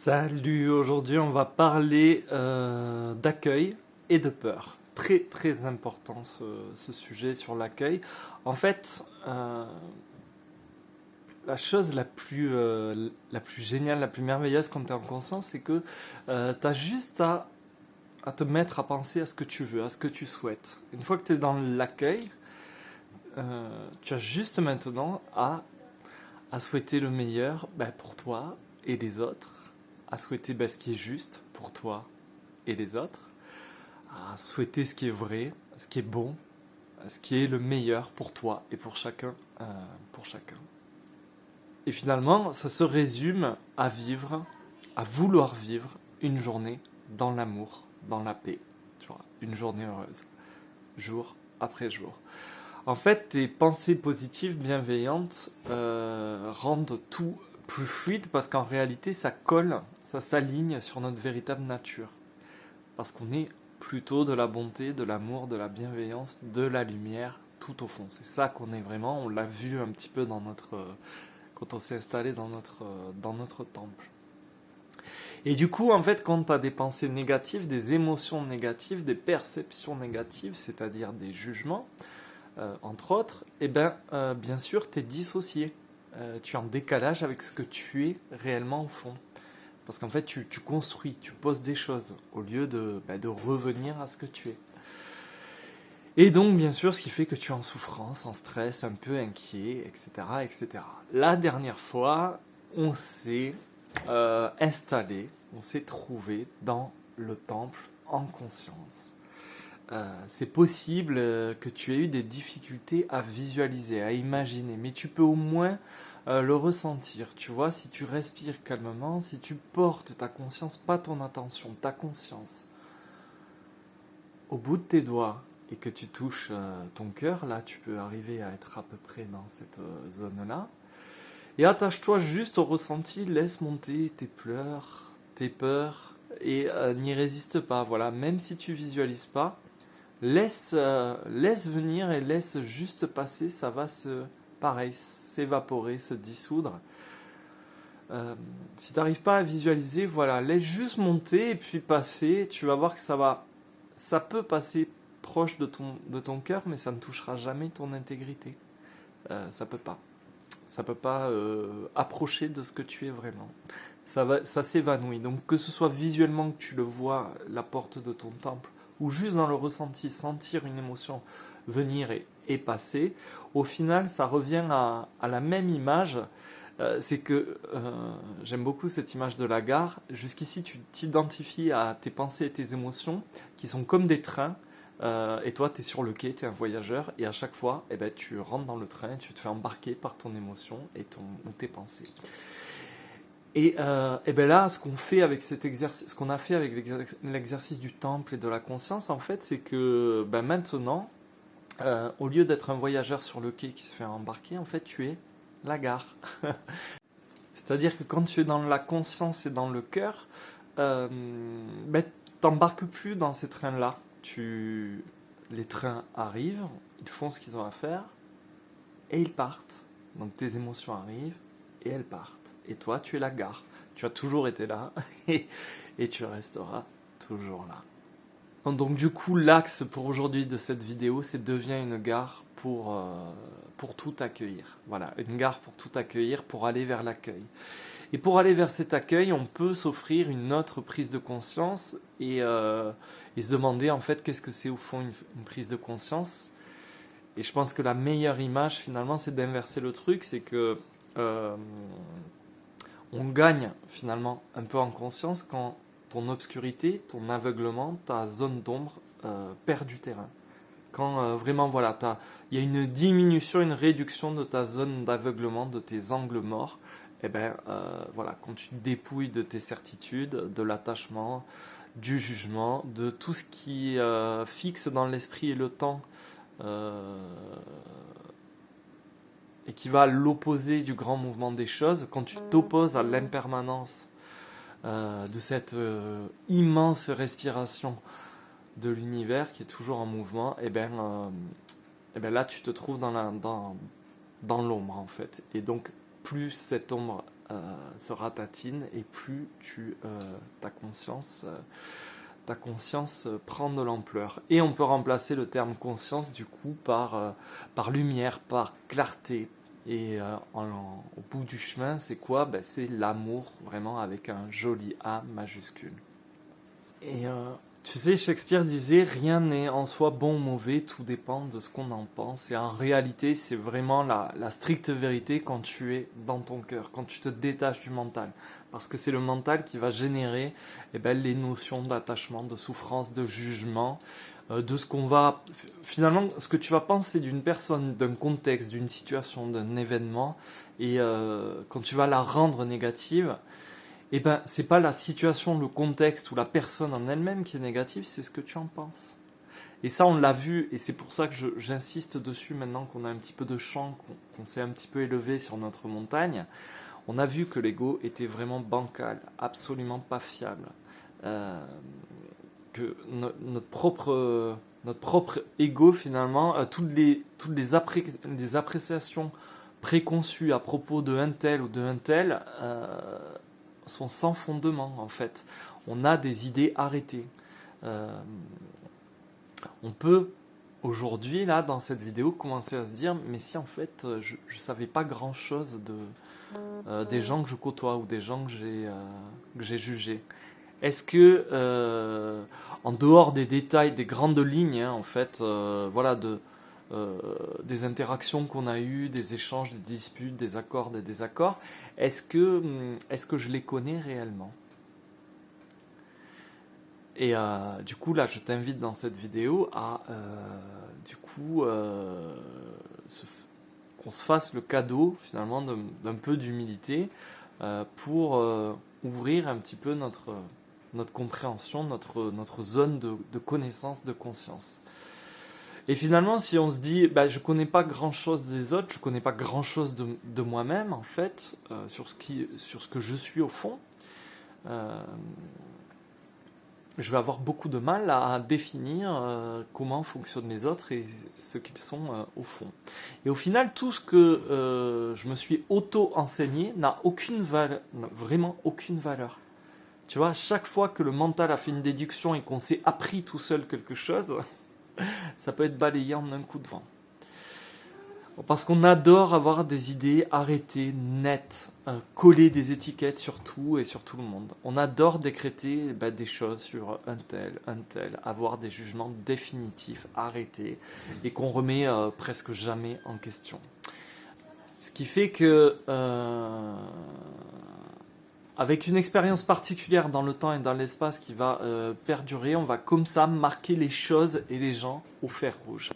Salut, aujourd'hui on va parler d'accueil et de peur. Très très important ce sujet sur l'accueil. En fait, la chose la plus géniale, la plus merveilleuse quand tu es en conscience, c'est que tu as juste à te mettre à penser à ce que tu veux, à ce que tu souhaites. Une fois que tu es dans l'accueil, tu as juste maintenant à souhaiter le meilleur pour toi et les autres, à souhaiter ce qui est juste pour toi et les autres, à souhaiter ce qui est vrai, ce qui est bon, ce qui est le meilleur pour toi et pour chacun, pour chacun. Et finalement, ça se résume à vivre, à vouloir vivre une journée dans l'amour, dans la paix, tu vois, une journée heureuse, jour après jour. En fait, tes pensées positives, bienveillantes, rendent tout plus fluide parce qu'en réalité, ça colle, ça s'aligne sur notre véritable nature. Parce qu'on est plutôt de la bonté, de l'amour, de la bienveillance, de la lumière, tout au fond. C'est ça qu'on est vraiment. On l'a vu un petit peu quand on s'est installé dans notre temple. Et du coup, en fait, quand tu as des pensées négatives, des émotions négatives, des perceptions négatives, c'est-à-dire des jugements, entre autres, bien sûr, tu es dissocié. Tu es en décalage avec ce que tu es réellement au fond. Parce qu'en fait, tu construis, tu poses des choses au lieu de revenir à ce que tu es. Et donc, bien sûr, ce qui fait que tu es en souffrance, en stress, un peu inquiet, etc., etc. La dernière fois, on s'est installé, on s'est trouvé dans le temple en conscience. C'est possible que tu aies eu des difficultés à visualiser, à imaginer, mais tu peux au moins le ressentir. Tu vois, si tu respires calmement, si tu portes ta conscience, pas ton attention, ta conscience, au bout de tes doigts et que tu touches ton cœur, là tu peux arriver à être à peu près dans cette zone-là. Et attache-toi juste au ressenti, laisse monter tes pleurs, tes peurs et n'y résiste pas. Voilà, même si tu visualises pas. Laisse venir et laisse juste passer, ça va pareil, s'évaporer, se dissoudre. Si tu n'arrives pas à visualiser, voilà, laisse juste monter et puis passer. Tu vas voir que ça peut passer proche de ton cœur, mais ça ne touchera jamais ton intégrité. Ça peut pas. Ça peut pas approcher de ce que tu es vraiment. Ça s'évanouit. Donc que ce soit visuellement que tu le vois, la porte de ton temple, ou juste dans le ressenti, sentir une émotion venir et passer, au final, ça revient à la même image. C'est que j'aime beaucoup cette image de la gare. Jusqu'ici, tu t'identifies à tes pensées et tes émotions qui sont comme des trains. Et toi, tu es sur le quai, tu es un voyageur, et à chaque fois, tu rentres dans le train, tu te fais embarquer par ton émotion ou tes pensées. Et là, ce qu'on fait avec cet exercice, ce qu'on a fait avec l'exercice du temple et de la conscience, en fait, c'est que maintenant, au lieu d'être un voyageur sur le quai qui se fait embarquer, en fait, tu es la gare. C'est-à-dire que quand tu es dans la conscience et dans le cœur, t'embarques plus dans ces trains-là. Les trains arrivent, ils font ce qu'ils ont à faire, et ils partent. Donc tes émotions arrivent, et elles partent. Et toi, tu es la gare. Tu as toujours été là, et tu resteras toujours là. Donc du coup, l'axe pour aujourd'hui de cette vidéo, c'est deviens une gare pour tout accueillir. Voilà, une gare pour tout accueillir, pour aller vers l'accueil. Et pour aller vers cet accueil, on peut s'offrir une autre prise de conscience et se demander en fait qu'est-ce que c'est au fond une prise de conscience. Et je pense que la meilleure image finalement, c'est d'inverser le truc, c'est que on gagne finalement un peu en conscience quand ton obscurité, ton aveuglement, ta zone d'ombre perd du terrain. Quand vraiment voilà, il y a une diminution, une réduction de ta zone d'aveuglement, de tes angles morts, voilà, quand tu te dépouilles de tes certitudes, de l'attachement, du jugement, de tout ce qui fixe dans l'esprit et le temps et qui va à l'opposé du grand mouvement des choses, quand tu t'opposes à l'impermanence de cette immense respiration de l'univers qui est toujours en mouvement, là tu te trouves dans l'ombre en fait. Et donc plus cette ombre se ratatine et plus ta conscience prend de l'ampleur. Et on peut remplacer le terme conscience du coup par lumière, par clarté. Et au bout du chemin, c'est quoi? C'est l'amour, vraiment avec un joli A majuscule. Et tu sais, Shakespeare disait, rien n'est en soi bon ou mauvais, tout dépend de ce qu'on en pense. Et en réalité, c'est vraiment la stricte vérité quand tu es dans ton cœur, quand tu te détaches du mental. Parce que c'est le mental qui va générer les notions d'attachement, de souffrance, de jugement, de ce qu'on va... Finalement, ce que tu vas penser d'une personne, d'un contexte, d'une situation, d'un événement, et quand tu vas la rendre négative, c'est pas la situation, le contexte ou la personne en elle-même qui est négative, c'est ce que tu en penses. Et ça, on l'a vu, et c'est pour ça que j'insiste dessus maintenant qu'on a un petit peu de champ, qu'on s'est un petit peu élevé sur notre montagne. On a vu que l'ego était vraiment bancal, absolument pas fiable. Que notre propre ego, finalement, toutes les appréciations préconçues à propos de un tel ou de un tel, sont sans fondement en fait. On a des idées arrêtées. On peut aujourd'hui, là, dans cette vidéo, commencer à se dire, mais si en fait, je ne savais pas grand-chose des gens que je côtoie ou des gens que j'ai jugés. Est-ce que, en dehors des détails, des grandes lignes, en fait, voilà, des interactions qu'on a eues, des échanges, des disputes, des accords, des désaccords, est-ce que je les connais réellement? Et du coup, là, je t'invite dans cette vidéo à, qu'on se fasse le cadeau, finalement, d'un peu d'humilité pour ouvrir un petit peu notre compréhension, notre zone de connaissance, de conscience. Et finalement, si on se dit, je connais pas grand-chose des autres, je connais pas grand-chose de moi-même, en fait, sur ce que je suis au fond, je vais avoir beaucoup de mal à définir comment fonctionnent les autres et ce qu'ils sont au fond. Et au final, tout ce que je me suis auto-enseigné n'a vraiment aucune valeur. Tu vois, chaque fois que le mental a fait une déduction et qu'on s'est appris tout seul quelque chose, ça peut être balayé en un coup de vent. Parce qu'on adore avoir des idées arrêtées, nettes, coller des étiquettes sur tout et sur tout le monde. On adore décréter des choses sur un tel, avoir des jugements définitifs, arrêtés, et qu'on remet presque jamais en question. Ce qui fait que, avec une expérience particulière dans le temps et dans l'espace qui va perdurer, on va comme ça marquer les choses et les gens au fer rouge.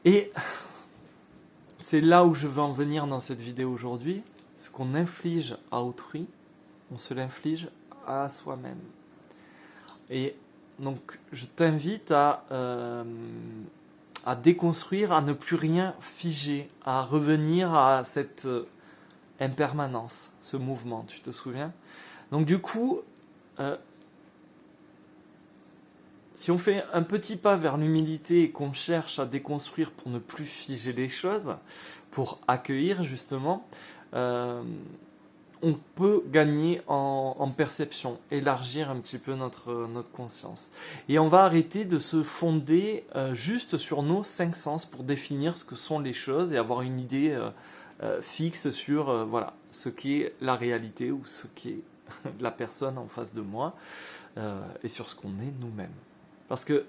Et c'est là où je veux en venir dans cette vidéo aujourd'hui. Ce qu'on inflige à autrui, on se l'inflige à soi-même. Et donc, je t'invite à déconstruire, à ne plus rien figer, à revenir à cette impermanence, ce mouvement, tu te souviens? Donc du coup, si on fait un petit pas vers l'humilité et qu'on cherche à déconstruire pour ne plus figer les choses, pour accueillir justement, on peut gagner en perception, élargir un petit peu notre conscience. Et on va arrêter de se fonder juste sur nos 5 sens pour définir ce que sont les choses et avoir une idée fixe sur ce qu'est la réalité ou ce qu'est la personne en face de moi et sur ce qu'on est nous-mêmes. Parce que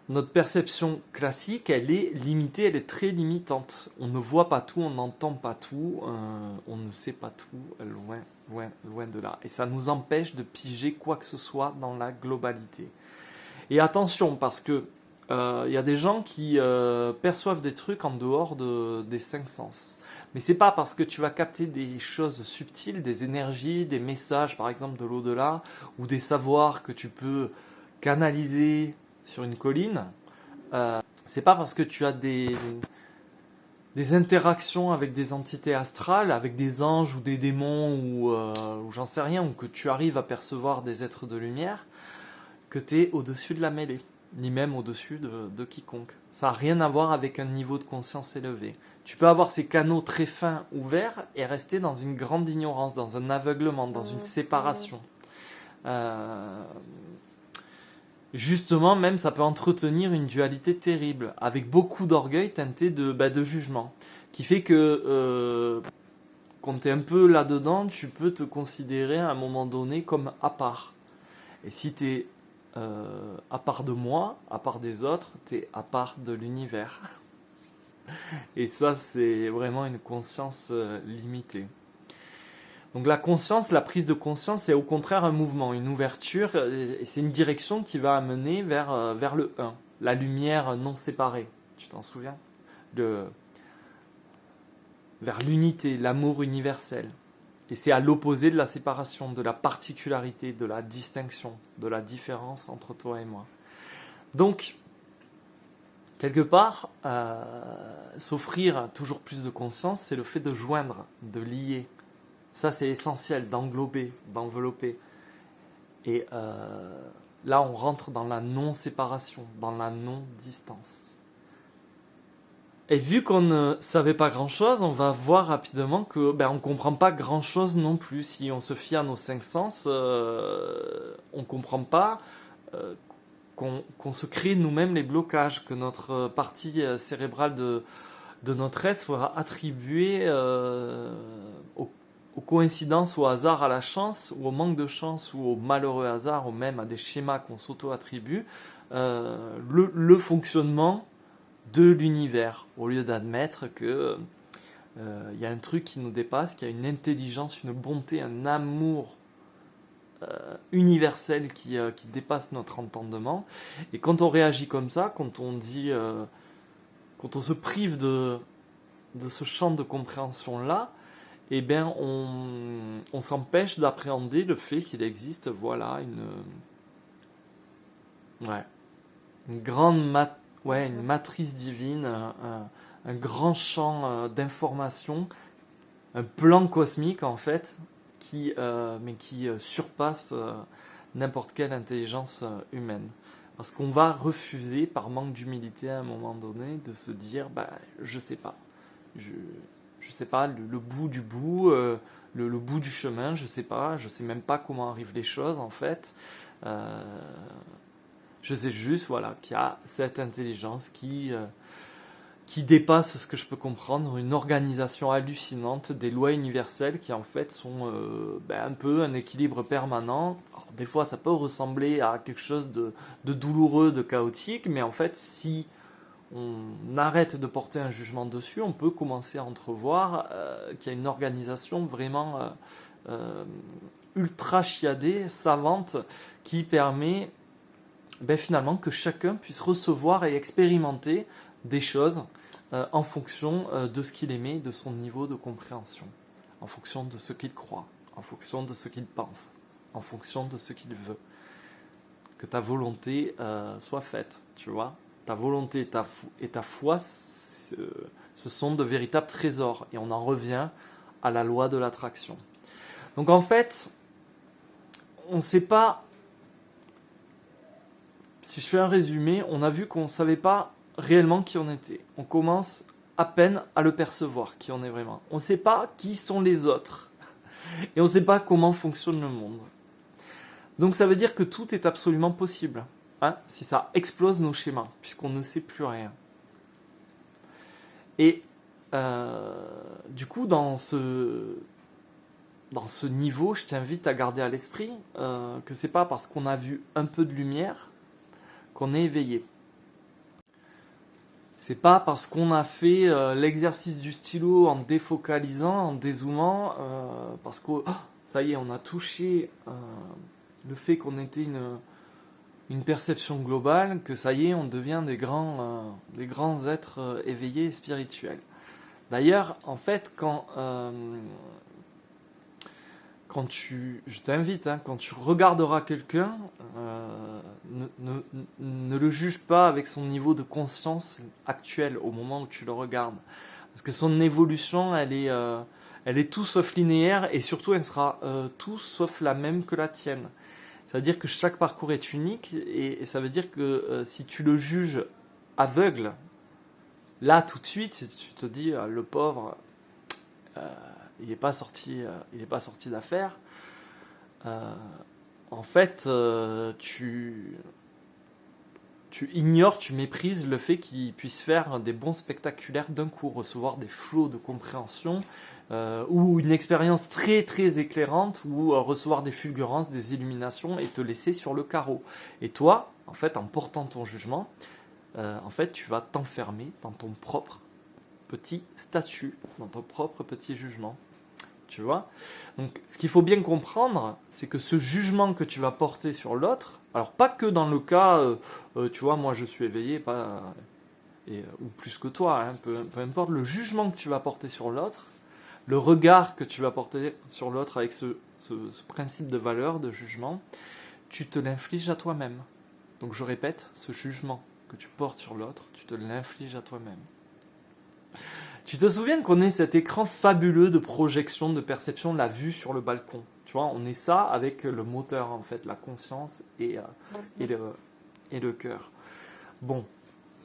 notre perception classique, elle est limitée, elle est très limitante. On ne voit pas tout, on n'entend pas tout, on ne sait pas tout, loin de là. Et ça nous empêche de piger quoi que ce soit dans la globalité. Et attention, parce que y a des gens qui perçoivent des trucs en dehors des 5 sens. Mais c'est pas parce que tu vas capter des choses subtiles, des énergies, des messages par exemple de l'au-delà, ou des savoirs que tu peux canaliser sur une colline, c'est pas parce que tu as des interactions avec des entités astrales, avec des anges ou des démons ou j'en sais rien, ou que tu arrives à percevoir des êtres de lumière, que tu es au-dessus de la mêlée, ni même au-dessus de quiconque. Ça n'a rien à voir avec un niveau de conscience élevé. Tu peux avoir ces canaux très fins ouverts et rester dans une grande ignorance, dans un aveuglement, dans une séparation. Justement, même ça peut entretenir une dualité terrible, avec beaucoup d'orgueil teinté de jugement, qui fait que quand tu es un peu là-dedans, tu peux te considérer à un moment donné comme à part. Et si tu es à part de moi, à part des autres, tu es à part de l'univers. Et ça, c'est vraiment une conscience limitée. Donc la conscience, la prise de conscience, c'est au contraire un mouvement, une ouverture, et c'est une direction qui va amener vers le un, la lumière non séparée. Tu t'en souviens? Vers l'unité, l'amour universel. Et c'est à l'opposé de la séparation, de la particularité, de la distinction, de la différence entre toi et moi. Donc, quelque part, s'offrir toujours plus de conscience, c'est le fait de joindre, de lier. Ça, c'est essentiel, d'englober, d'envelopper. Et là, on rentre dans la non-séparation, dans la non-distance. Et vu qu'on ne savait pas grand-chose, on va voir rapidement que on ne comprend pas grand-chose non plus. Si on se fie à nos cinq sens, on ne comprend pas qu'on se crée nous-mêmes les blocages, que notre partie cérébrale de notre être soit attribuée aux coïncidences, au hasard, à la chance, ou au manque de chance, ou au malheureux hasard, ou même à des schémas qu'on s'auto-attribue, le fonctionnement de l'univers, au lieu d'admettre que y a un truc qui nous dépasse, qu'il y a une intelligence, une bonté, un amour universel qui dépasse notre entendement. Et quand on réagit comme ça, quand on dit, quand on se prive de ce champ de compréhension là, eh bien on s'empêche d'appréhender le fait qu'il existe, voilà, une grande une matrice divine, un grand champ d'informations, un plan cosmique en fait, qui surpasse n'importe quelle intelligence humaine. Parce qu'on va refuser, par manque d'humilité à un moment donné, de se dire, je sais pas. Je sais pas, le bout du bout, le bout du chemin, je sais même pas comment arrivent les choses en fait. Je sais juste, voilà, qu'il y a cette intelligence qui dépasse ce que je peux comprendre, une organisation hallucinante, des lois universelles qui en fait sont un peu un équilibre permanent. Alors, des fois ça peut ressembler à quelque chose de douloureux, de chaotique, mais en fait si on arrête de porter un jugement dessus, on peut commencer à entrevoir qu'il y a une organisation vraiment ultra chiadée, savante, qui permet finalement que chacun puisse recevoir et expérimenter des choses en fonction de ce qu'il aimait, de son niveau de compréhension, en fonction de ce qu'il croit, en fonction de ce qu'il pense, en fonction de ce qu'il veut. Que ta volonté soit faite, tu vois. Ta volonté et ta foi, ce sont de véritables trésors. Et on en revient à la loi de l'attraction. Donc en fait, on ne sait pas. Si je fais un résumé, on a vu qu'on ne savait pas réellement qui on était. On commence à peine à le percevoir, qui on est vraiment. On ne sait pas qui sont les autres. Et on ne sait pas comment fonctionne le monde. Donc ça veut dire que tout est absolument possible. Si ça explose nos schémas, puisqu'on ne sait plus rien. Et du coup, dans ce niveau, je t'invite à garder à l'esprit que c'est pas parce qu'on a vu un peu de lumière qu'on est éveillé. C'est pas parce qu'on a fait l'exercice du stylo en défocalisant, en dézoomant, parce que ça y est, on a touché le fait qu'on était une perception globale, que ça y est, on devient des grands êtres éveillés et spirituels. D'ailleurs, en fait, je t'invite, quand tu regarderas quelqu'un, ne le juge pas avec son niveau de conscience actuel au moment où tu le regardes. Parce que son évolution, elle est tout sauf linéaire et surtout elle sera tout sauf la même que la tienne. Ça veut dire que chaque parcours est unique et ça veut dire que si tu le juges aveugle, Là, tout de suite, tu te dis, le pauvre, euh, il est pas sorti d'affaire. Euh, En fait, tu ignores, tu méprises le fait qu'il puisse faire des bons spectaculaires d'un coup, recevoir des flots de compréhension ou une expérience très très éclairante ou recevoir des fulgurances, des illuminations et te laisser sur le carreau. Et toi, en fait, en portant ton jugement, en fait, tu vas t'enfermer dans ton propre petit statut, dans ton propre petit jugement. Tu vois? Donc, ce qu'il faut bien comprendre, c'est que ce jugement que tu vas porter sur l'autre, alors pas que dans le cas, tu vois, moi je suis éveillé, pas, ou plus que toi, hein, peu importe, le jugement que tu vas porter sur l'autre, le regard que tu vas porter sur l'autre avec ce principe de valeur, de jugement, tu te l'infliges à toi-même. Donc je répète, ce jugement que tu portes sur l'autre, tu te l'infliges à toi-même. Tu te souviens qu'on est cet écran fabuleux de projection, de perception, la vue sur le balcon. Tu vois, on est ça avec le moteur en fait, la conscience et le, et le cœur. Bon,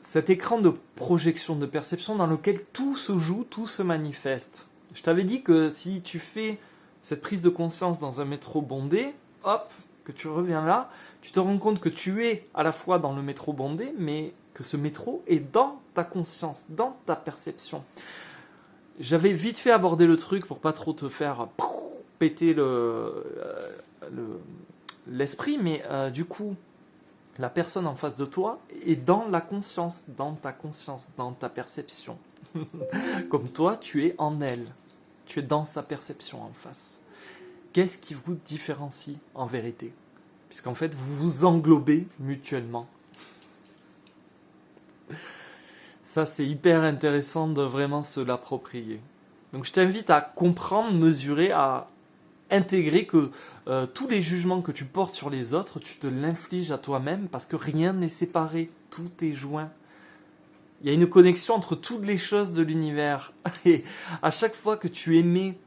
cet écran de projection, de perception dans lequel tout se joue, tout se manifeste. Je t'avais dit que si tu fais cette prise de conscience dans un métro bondé, hop, que tu reviens là, tu te rends compte que tu es à la fois dans le métro bondé, mais que ce métro est dans ta conscience, dans ta perception. J'avais vite fait aborder le truc pour pas trop te faire péter l'esprit, mais du coup, la personne en face de toi est dans la conscience, dans ta conscience, dans ta perception. Comme toi, tu es en elle. Tu es dans sa perception en face. Qu'est-ce qui vous différencie en vérité? Puisqu'en fait, vous vous englobez mutuellement. Ça, c'est hyper intéressant de vraiment se l'approprier. Donc, je t'invite à comprendre, mesurer, à intégrer que tous les jugements que tu portes sur les autres, tu te l'infliges à toi-même parce que rien n'est séparé, tout est joint. Il y a une connexion entre toutes les choses de l'univers. Et à chaque fois que tu émets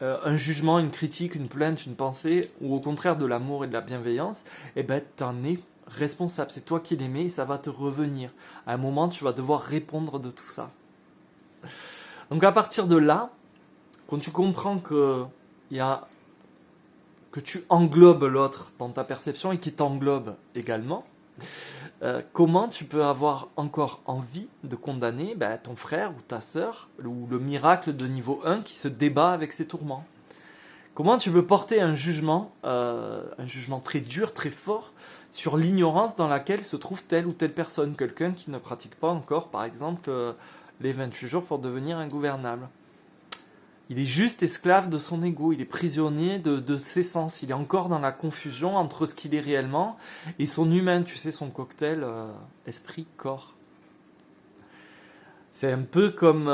un jugement, une critique, une plainte, une pensée, ou au contraire de l'amour et de la bienveillance, eh ben, t'en es responsable. C'est toi qui l'aimais et ça va te revenir. À un moment, tu vas devoir répondre de tout ça. Donc à partir de là, quand tu comprends il y a que tu englobes l'autre dans ta perception et qu'il t'englobe également, comment tu peux avoir encore envie de condamner ton frère ou ta sœur ou le miracle de niveau 1 qui se débat avec ses tourments? Comment tu peux porter un jugement très dur, très fort, sur l'ignorance dans laquelle se trouve telle ou telle personne, quelqu'un qui ne pratique pas encore, par exemple, les 28 jours pour devenir ingouvernable? Il est juste esclave de son ego, il est prisonnier de ses sens, il est encore dans la confusion entre ce qu'il est réellement et son humain, tu sais, son cocktail esprit-corps. C'est un peu comme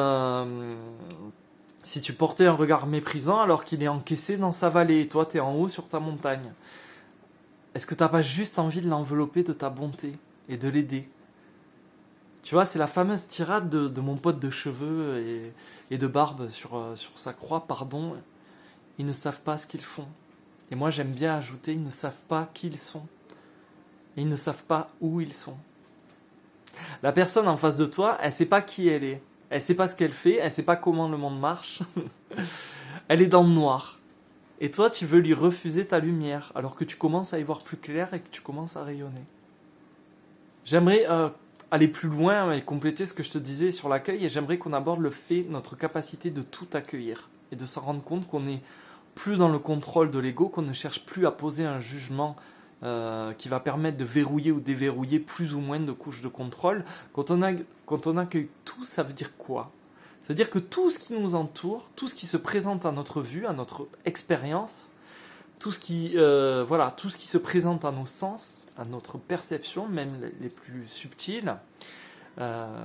si tu portais un regard méprisant alors qu'il est encaissé dans sa vallée et toi t'es en haut sur ta montagne. Est-ce que t'as pas juste envie de l'envelopper de ta bonté et de l'aider? Tu vois, c'est la fameuse tirade de mon pote de cheveux et de barbe sur sa croix, pardon. Ils ne savent pas ce qu'ils font. Et moi, j'aime bien ajouter, ils ne savent pas qui ils sont. Et ils ne savent pas où ils sont. La personne en face de toi, elle sait pas qui elle est. Elle sait pas ce qu'elle fait, elle sait pas comment le monde marche. Elle est dans le noir. Et toi, tu veux lui refuser ta lumière, alors que tu commences à y voir plus clair et que tu commences à rayonner. J'aimerais aller plus loin et compléter ce que je te disais sur l'accueil, et j'aimerais qu'on aborde le fait, notre capacité de tout accueillir, et de s'en rendre compte qu'on n'est plus dans le contrôle de l'ego, qu'on ne cherche plus à poser un jugement qui va permettre de verrouiller ou déverrouiller plus ou moins de couches de contrôle. Quand on accueille tout, ça veut dire quoi? Ça veut dire que tout ce qui nous entoure, tout ce qui se présente à notre vue, à notre expérience, tout ce qui se présente à nos sens, à notre perception, même les plus subtiles, euh,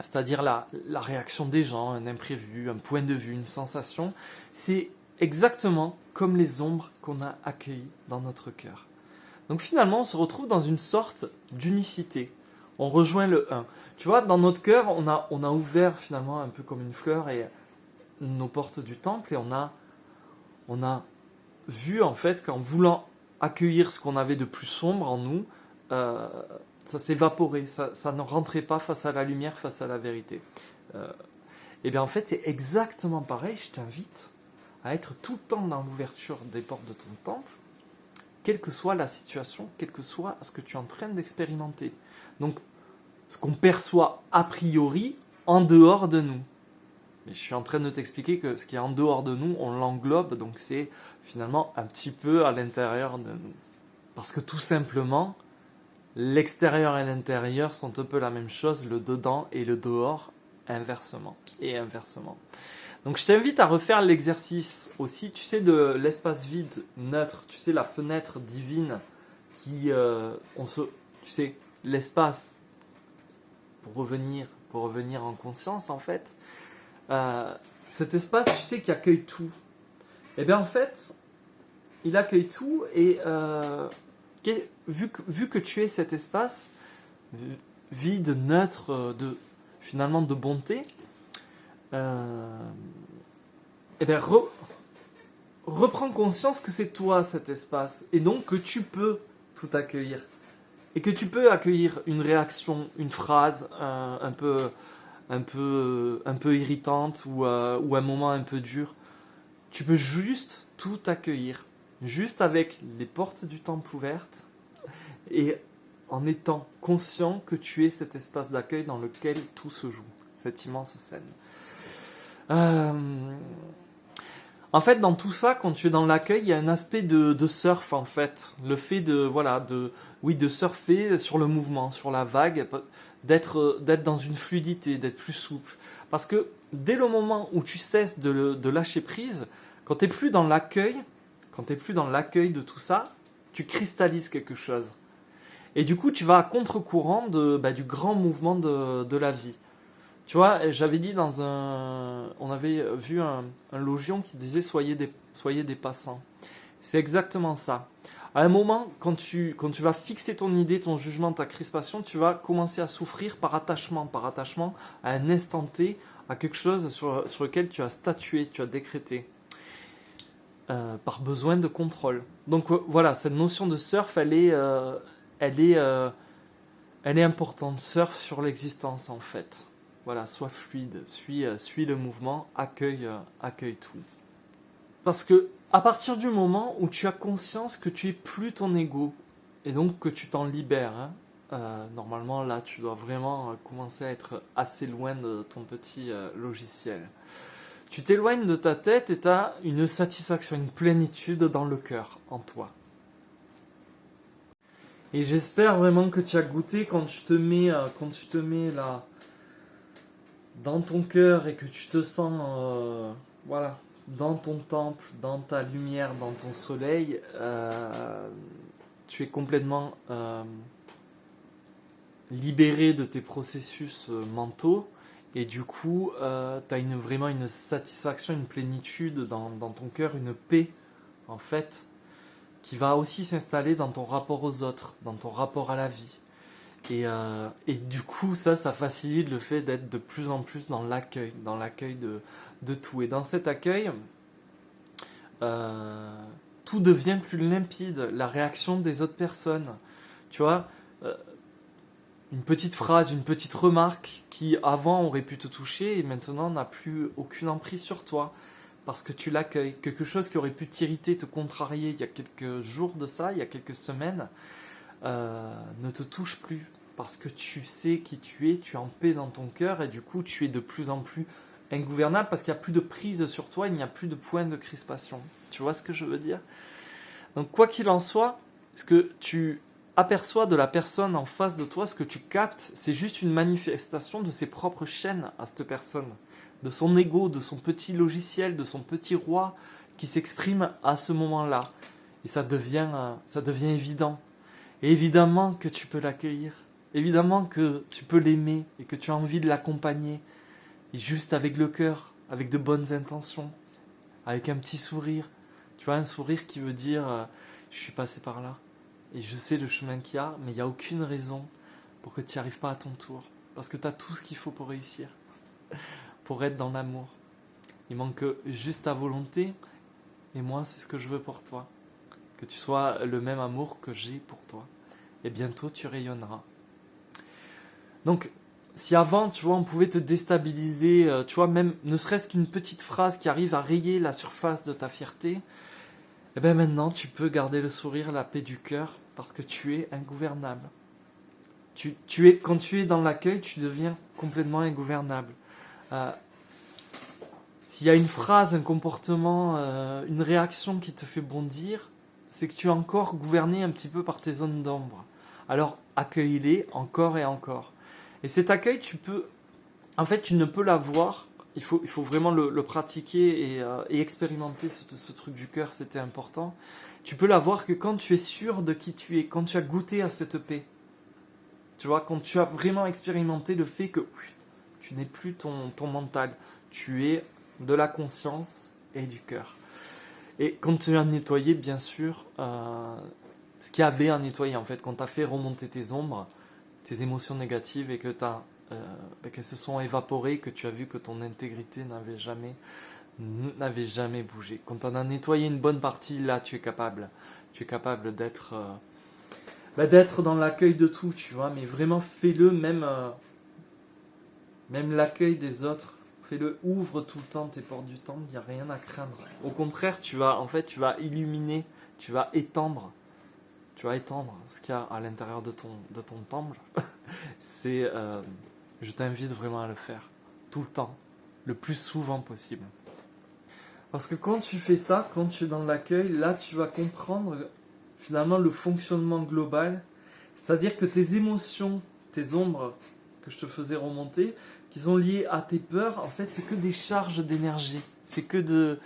c'est-à-dire la réaction des gens, un imprévu, un point de vue, une sensation, c'est exactement comme les ombres qu'on a accueillies dans notre cœur. Donc finalement, on se retrouve dans une sorte d'unicité. On rejoint le 1. Tu vois, dans notre cœur, on a ouvert finalement un peu comme une fleur et nos portes du temple et on a vu en fait qu'en voulant accueillir ce qu'on avait de plus sombre en nous, ça s'évaporait, ça ne rentrait pas face à la lumière, face à la vérité. Et bien en fait, c'est exactement pareil. Je t'invite à être tout le temps dans l'ouverture des portes de ton temple, quelle que soit la situation, quel que soit ce que tu es en train d'expérimenter. Donc, ce qu'on perçoit a priori en dehors de nous. Mais je suis en train de t'expliquer que ce qui est en dehors de nous, on l'englobe, donc c'est finalement un petit peu à l'intérieur de nous. Parce que tout simplement, l'extérieur et l'intérieur sont un peu la même chose, le dedans et le dehors, inversement. Et inversement. Donc je t'invite à refaire l'exercice aussi, tu sais, de l'espace vide neutre, tu sais, la fenêtre divine qui, tu sais, l'espace pour revenir en conscience en fait. Cet espace, tu sais, qui accueille tout. Et bien en fait, il accueille tout et vu que tu es cet espace vide, neutre, finalement de bonté, et bien reprends conscience que c'est toi cet espace et donc que tu peux tout accueillir et que tu peux accueillir une réaction, une phrase un peu irritante ou un moment un peu dur. Tu peux juste tout accueillir, juste avec les portes du temple ouvertes et en étant conscient que tu es cet espace d'accueil dans lequel tout se joue, cette immense scène. En fait, dans tout ça, quand tu es dans l'accueil, il y a un aspect de surf, en fait. Le fait de surfer sur le mouvement, sur la vague, d'être dans une fluidité, d'être plus souple. Parce que dès le moment où tu cesses de lâcher prise, quand tu n'es plus dans l'accueil, de tout ça, tu cristallises quelque chose. Et du coup, tu vas à contre-courant du grand mouvement de la vie. Tu vois, j'avais dit on avait vu un logion qui disait soyez des passants. C'est exactement ça. À un moment, quand tu vas fixer ton idée, ton jugement, ta crispation, tu vas commencer à souffrir par attachement à un instant T, à quelque chose sur lequel tu as statué, tu as décrété, par besoin de contrôle. Donc voilà, cette notion de surf, elle est importante. Surf sur l'existence en fait. Voilà, sois fluide, suis le mouvement, accueille tout. Parce que à partir du moment où tu as conscience que tu es plus ton ego et donc que tu t'en libères, normalement là tu dois vraiment commencer à être assez loin de ton petit logiciel. Tu t'éloignes de ta tête et tu as une satisfaction, une plénitude dans le cœur, en toi. Et j'espère vraiment que tu as goûté quand tu te mets là dans ton cœur et que tu te sens dans ton temple, dans ta lumière, dans ton soleil, tu es complètement libéré de tes processus mentaux et du coup tu as vraiment une satisfaction, une plénitude dans ton cœur, une paix en fait qui va aussi s'installer dans ton rapport aux autres, dans ton rapport à la vie. Et du coup, ça facilite le fait d'être de plus en plus dans l'accueil de tout. Et dans cet accueil, tout devient plus limpide, la réaction des autres personnes. Tu vois, une petite phrase, une petite remarque qui avant aurait pu te toucher et maintenant n'a plus aucune emprise sur toi. Parce que tu l'accueilles. Quelque chose qui aurait pu t'irriter, te contrarier il y a quelques jours de ça, il y a quelques semaines, ne te touche plus parce que tu sais qui tu es en paix dans ton cœur et du coup tu es de plus en plus ingouvernable parce qu'il n'y a plus de prise sur toi, il n'y a plus de point de crispation. Tu vois ce que je veux dire? Donc quoi qu'il en soit, ce que tu aperçois de la personne en face de toi, ce que tu captes, c'est juste une manifestation de ses propres chaînes à cette personne, de son ego, de son petit logiciel, de son petit roi qui s'exprime à ce moment-là. Et ça devient évident. Et évidemment que tu peux l'accueillir. Évidemment que tu peux l'aimer et que tu as envie de l'accompagner. Et juste avec le cœur, avec de bonnes intentions, avec un petit sourire. Tu vois, un sourire qui veut dire je suis passé par là. Et je sais le chemin qu'il y a, mais il n'y a aucune raison pour que tu n'y arrives pas à ton tour. Parce que tu as tout ce qu'il faut pour réussir. Pour être dans l'amour. Il manque juste ta volonté. Et moi, c'est ce que je veux pour toi. Que tu sois le même amour que j'ai pour toi. Et bientôt, tu rayonneras. Donc, si avant, tu vois, on pouvait te déstabiliser, tu vois, même ne serait-ce qu'une petite phrase qui arrive à rayer la surface de ta fierté, eh bien maintenant, tu peux garder le sourire, la paix du cœur, parce que tu es ingouvernable. Quand tu es dans l'accueil, tu deviens complètement ingouvernable. Euh, S'il y a une phrase, un comportement, une réaction qui te fait bondir, c'est que tu es encore gouverné un petit peu par tes zones d'ombre. Alors accueille-les encore et encore. Et cet accueil, en fait, tu ne peux l'avoir. Il faut vraiment le pratiquer et expérimenter ce truc du cœur, c'était important. Tu peux l'avoir que quand tu es sûr de qui tu es, quand tu as goûté à cette paix. Tu vois, quand tu as vraiment expérimenté le fait que tu n'es plus ton mental, tu es de la conscience et du cœur. Et quand tu as nettoyé, bien sûr, ce qu'il y avait à nettoyer, en fait, quand tu as fait remonter tes ombres, tes émotions négatives et que qu'elles se sont évaporées, que tu as vu que ton intégrité n'avait jamais bougé. Quand tu en as nettoyé une bonne partie, là, tu es capable d'être dans l'accueil de tout, tu vois, mais vraiment fais-le, même l'accueil des autres, fais-le, ouvre tout le temps tes portes du temps, il n'y a rien à craindre. Au contraire, tu vas illuminer, tu vas étendre, ce qu'il y a à l'intérieur de ton temple. Je t'invite vraiment à le faire, tout le temps, le plus souvent possible. Parce que quand tu fais ça, quand tu es dans l'accueil, là tu vas comprendre finalement le fonctionnement global. C'est-à-dire que tes émotions, tes ombres que je te faisais remonter, qui sont liées à tes peurs, en fait c'est que des charges d'énergie. C'est que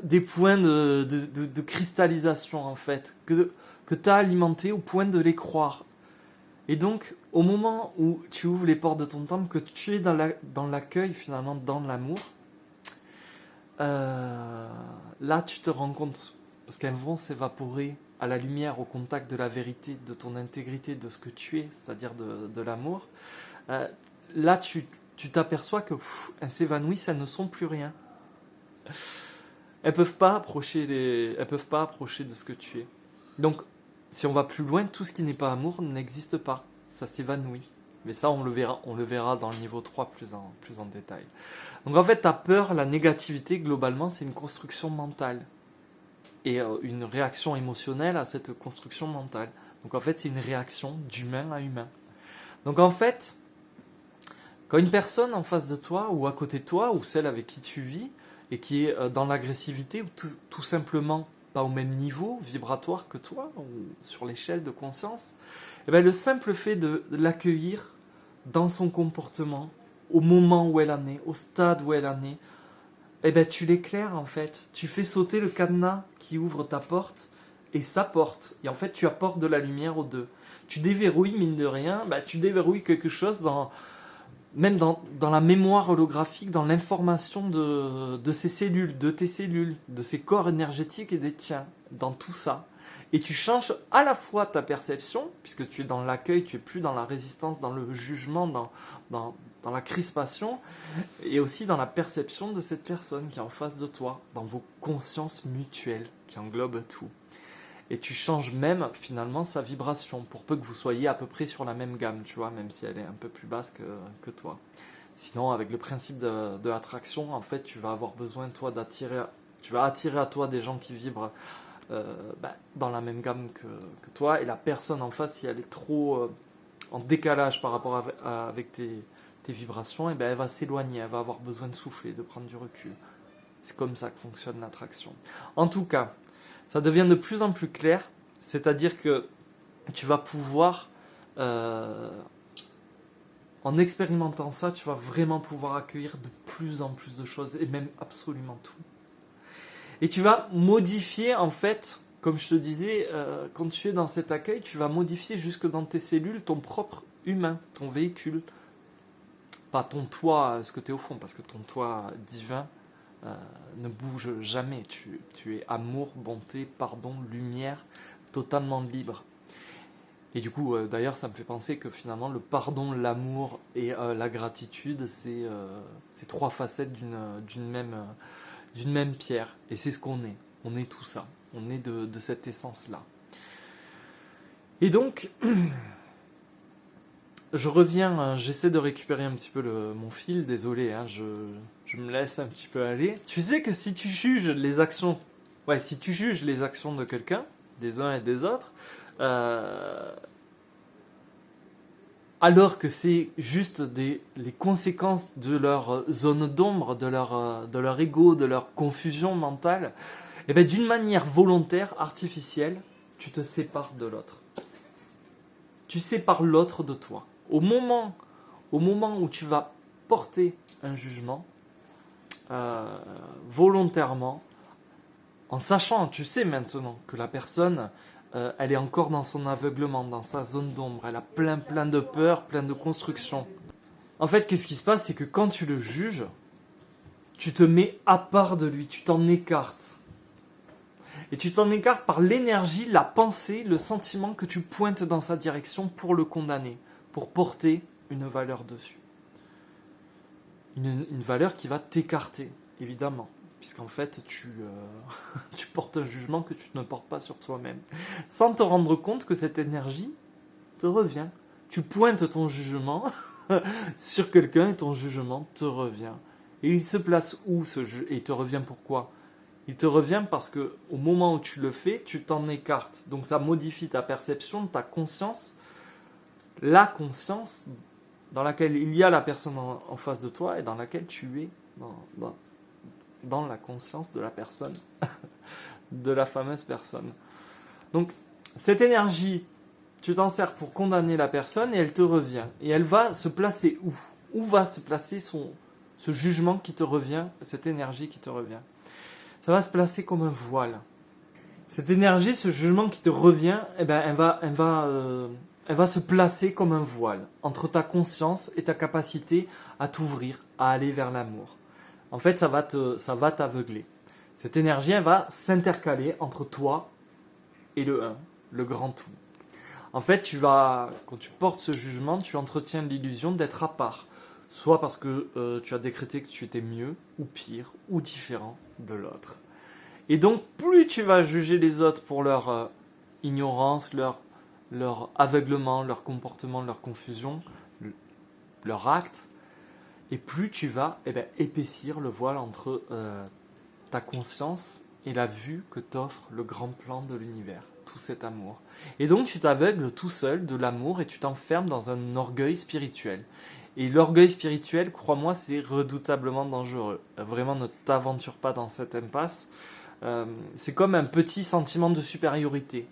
des points de cristallisation en fait, que tu as alimenté au point de les croire. Et donc, au moment où tu ouvres les portes de ton temple, que tu es dans l'accueil finalement, dans l'amour, là tu te rends compte, parce qu'elles vont s'évaporer à la lumière, au contact de la vérité, de ton intégrité, de ce que tu es, c'est-à-dire de l'amour. Euh, Là tu t'aperçois que elles s'évanouissent, elles ne sont plus rien. Elles peuvent pas approcher de ce que tu es. Donc, si on va plus loin, tout ce qui n'est pas amour n'existe pas. Ça s'évanouit. Mais ça, on le verra dans le niveau 3 plus en détail. Donc en fait, ta peur, la négativité, globalement, c'est une construction mentale. Et une réaction émotionnelle à cette construction mentale. Donc en fait, c'est une réaction d'humain à humain. Donc en fait, quand une personne en face de toi, ou à côté de toi, ou celle avec qui tu vis, et qui est dans l'agressivité, ou tout simplement pas au même niveau vibratoire que toi, ou sur l'échelle de conscience, et bien le simple fait de l'accueillir dans son comportement, au moment où elle en est, au stade où elle en est, eh ben tu l'éclaires en fait. Tu fais sauter le cadenas qui ouvre ta porte et sa porte. Et en fait, tu apportes de la lumière aux deux. Tu déverrouilles, mine de rien, tu déverrouilles quelque chose même dans la mémoire holographique, dans l'information de ces cellules, de tes cellules, de ces corps énergétiques et des tiens, dans tout ça. Et tu changes à la fois ta perception, puisque tu es dans l'accueil, tu es plus dans la résistance, dans le jugement, dans la crispation, et aussi dans la perception de cette personne qui est en face de toi, dans vos consciences mutuelles qui englobent tout. Et tu changes même finalement sa vibration, pour peu que vous soyez à peu près sur la même gamme, tu vois, même si elle est un peu plus basse que toi. Sinon, avec le principe de l'attraction, en fait, tu vas avoir besoin, toi, tu vas attirer à toi des gens qui vibrent dans la même gamme que toi, et la personne en face, si elle est trop en décalage par rapport avec tes vibrations, et ben elle va s'éloigner, elle va avoir besoin de souffler, de prendre du recul. C'est comme ça que fonctionne l'attraction. En tout cas, ça devient de plus en plus clair, c'est-à-dire que tu vas pouvoir, en expérimentant ça, tu vas vraiment pouvoir accueillir de plus en plus de choses, et même absolument tout. Et tu vas modifier, en fait, comme je te disais, quand tu es dans cet accueil, tu vas modifier jusque dans tes cellules ton propre humain, ton véhicule. Pas ton toit, ce que tu es au fond, parce que ton toit divin ne bouge jamais. Tu es amour, bonté, pardon, lumière, totalement libre. Et du coup, d'ailleurs, ça me fait penser que finalement, le pardon, l'amour et la gratitude, c'est trois facettes d'une même pierre. Et c'est ce qu'on est. On est tout ça. On est de cette essence-là. Et donc, je reviens, j'essaie de récupérer un petit peu mon fil, désolé, hein, je me laisse un petit peu aller. Tu sais que si tu juges les actions, si tu juges les actions de quelqu'un, des uns et des autres, alors que c'est juste les conséquences de leur zone d'ombre, de leur ego, de leur confusion mentale, et bien d'une manière volontaire, artificielle, tu te sépares de l'autre. Tu sépares l'autre de toi. Au moment où tu vas porter un jugement, volontairement, en sachant, tu sais maintenant que la personne, elle est encore dans son aveuglement, dans sa zone d'ombre, elle a plein de peurs, plein de constructions. En fait, qu'est-ce qui se passe, c'est que quand tu le juges, tu te mets à part de lui, tu t'en écartes. Et tu t'en écartes par l'énergie, la pensée, le sentiment que tu pointes dans sa direction pour le condamner, pour porter une valeur dessus. Une valeur qui va t'écarter, évidemment. Puisqu'en fait, tu portes un jugement que tu ne portes pas sur toi-même. Sans te rendre compte que cette énergie te revient. Tu pointes ton jugement sur quelqu'un et ton jugement te revient. Et il se place où ce jugement? Et il te revient pourquoi? Il te revient parce que au moment où tu le fais, tu t'en écartes. Donc ça modifie ta perception, ta conscience, la conscience dans laquelle il y a la personne en face de toi et dans laquelle tu es dans la conscience de la personne, de la fameuse personne. Donc cette énergie, tu t'en sers pour condamner la personne et elle te revient. Et elle va se placer où? Où va se placer ce jugement qui te revient, cette énergie qui te revient? Ça va se placer comme un voile. Cette énergie, ce jugement qui te revient, elle va se placer comme un voile entre ta conscience et ta capacité à t'ouvrir, à aller vers l'amour. En fait, ça va t'aveugler. Cette énergie, elle va s'intercaler entre toi et le un, le grand tout. En fait, quand tu portes ce jugement, tu entretiens l'illusion d'être à part. Soit parce que tu as décrété que tu étais mieux, ou pire, ou différent de l'autre. Et donc, plus tu vas juger les autres pour leur ignorance, leur aveuglement, leur comportement, leur confusion, leur acte, et plus tu vas épaissir le voile entre ta conscience et la vue que t'offre le grand plan de l'univers, tout cet amour. Et donc tu t'aveugles tout seul de l'amour et tu t'enfermes dans un orgueil spirituel. Et l'orgueil spirituel, crois-moi, c'est redoutablement dangereux. Vraiment, ne t'aventure pas dans cette impasse. C'est comme un petit sentiment de supériorité.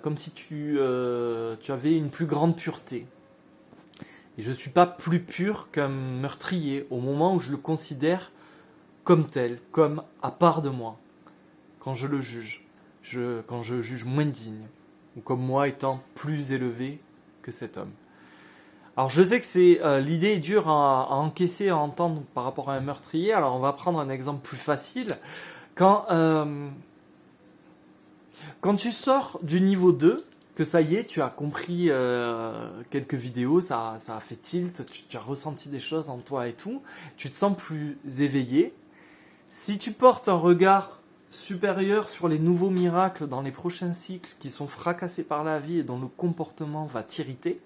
Comme si tu avais une plus grande pureté. Et je ne suis pas plus pur qu'un meurtrier au moment où je le considère comme tel, comme à part de moi. Quand je le juge, quand je juge moins digne, ou comme moi étant plus élevé que cet homme. Alors je sais que l'idée est dure à encaisser, à entendre par rapport à un meurtrier, alors on va prendre un exemple plus facile. Quand tu sors du niveau 2, que ça y est, tu as compris quelques vidéos, ça a fait tilt, tu as ressenti des choses en toi et tout, tu te sens plus éveillé. Si tu portes un regard supérieur sur les nouveaux miracles dans les prochains cycles qui sont fracassés par la vie et dont le comportement va t'irriter,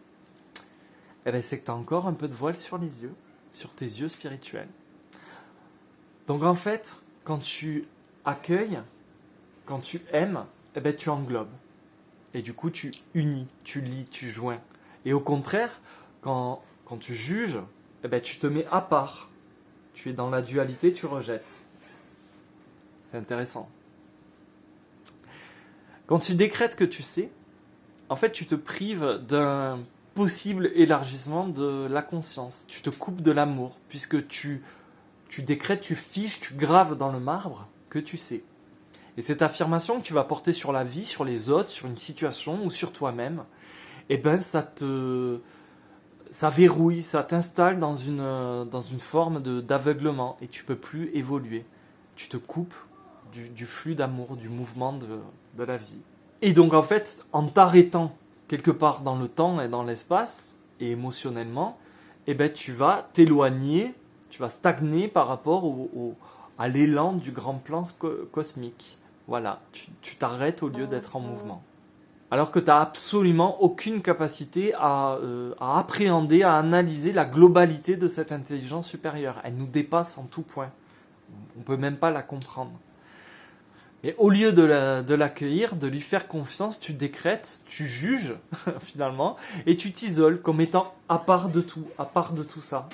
c'est que tu as encore un peu de voile sur les yeux, sur tes yeux spirituels. Donc en fait, quand tu accueilles, quand tu aimes, tu englobes. Et du coup, tu unis, tu lis, tu joins. Et au contraire, quand tu juges, tu te mets à part. Tu es dans la dualité, tu rejettes. C'est intéressant. Quand tu décrètes que tu sais, en fait, tu te prives d'un possible élargissement de la conscience. Tu te coupes de l'amour, puisque tu décrètes, tu fiches, tu graves dans le marbre que tu sais. Et cette affirmation que tu vas porter sur la vie, sur les autres, sur une situation ou sur toi-même, ça verrouille, ça t'installe dans une forme d'aveuglement et tu peux plus évoluer. Tu te coupes du flux d'amour, du mouvement de la vie. Et donc en fait, en t'arrêtant quelque part dans le temps et dans l'espace, et émotionnellement, tu vas t'éloigner, tu vas stagner par rapport à l'élan du grand plan cosmique. Voilà, tu t'arrêtes au lieu d'être en mouvement. Alors que tu n'as absolument aucune capacité à appréhender, à analyser la globalité de cette intelligence supérieure. Elle nous dépasse en tout point. On ne peut même pas la comprendre. Et au lieu de l'accueillir, de lui faire confiance, tu décrètes, tu juges finalement, et tu t'isoles comme étant à part de tout, à part de tout ça.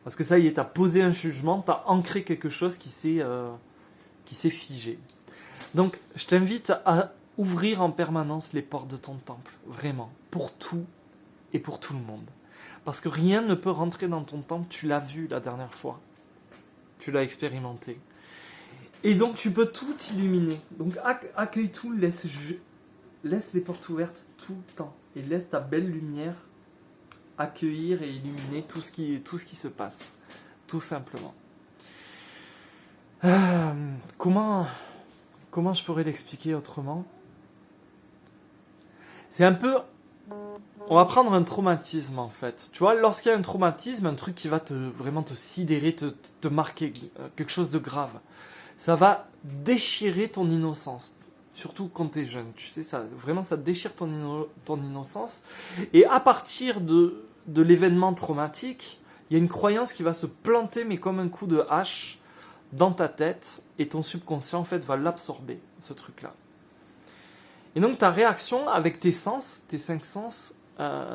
Parce que ça y est, tu as posé un jugement, tu as ancré quelque chose qui s'est figé. Donc, je t'invite à ouvrir en permanence les portes de ton temple, vraiment, pour tout et pour tout le monde. Parce que rien ne peut rentrer dans ton temple, tu l'as vu la dernière fois. Tu l'as expérimenté. Et donc tu peux tout illuminer. Donc accueille tout, laisse les portes ouvertes tout le temps. Et laisse ta belle lumière accueillir et illuminer tout ce qui se passe. Tout simplement. Comment je pourrais l'expliquer autrement? C'est un peu... On va prendre un traumatisme en fait. Tu vois, lorsqu'il y a un traumatisme, un truc qui va vraiment te sidérer, te marquer, quelque chose de grave, ça va déchirer ton innocence. Surtout quand tu es jeune, tu sais, vraiment ça déchire ton innocence. Et à partir de l'événement traumatique, il y a une croyance qui va se planter, mais comme un coup de hache, dans ta tête, et ton subconscient en fait va l'absorber, ce truc-là. Et donc ta réaction avec tes sens, tes 5 sens,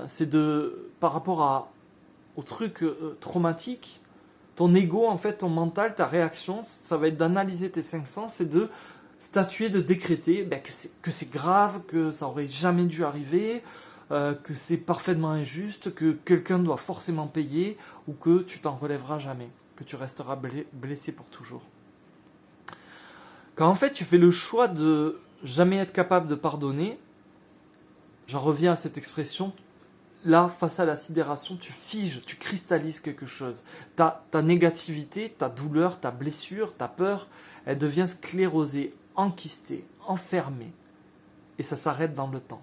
c'est par rapport au truc traumatique, ton ego, en fait, ton mental, ta réaction, ça va être d'analyser tes 5 sens et de statuer, de décréter que c'est grave, que ça aurait jamais dû arriver, que c'est parfaitement injuste, que quelqu'un doit forcément payer ou que tu t'en relèveras jamais, que tu resteras blessé pour toujours. Quand en fait tu fais le choix de jamais être capable de pardonner, j'en reviens à cette expression, là, face à la sidération, tu figes, tu cristallises quelque chose. Ta négativité, ta douleur, ta blessure, ta peur, elle devient sclérosée, enquistée, enfermée. Et ça s'arrête dans le temps.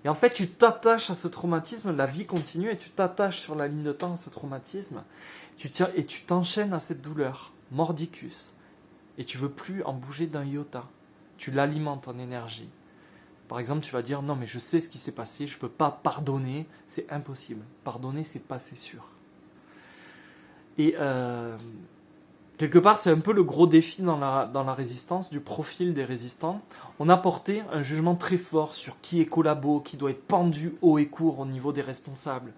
Et en fait, tu t'attaches à ce traumatisme, la vie continue, et tu t'attaches sur la ligne de temps à ce traumatisme, et tu t'enchaînes à cette douleur, mordicus. Et tu veux plus en bouger d'un iota. Tu l'alimentes en énergie. Par exemple, tu vas dire, non mais je sais ce qui s'est passé, je ne peux pas pardonner, c'est impossible. Pardonner, c'est pas, c'est sûr. Et quelque part, c'est un peu le gros défi dans la résistance, du profil des résistants. On a porté un jugement très fort sur qui est collabo, qui doit être pendu haut et court au niveau des responsables,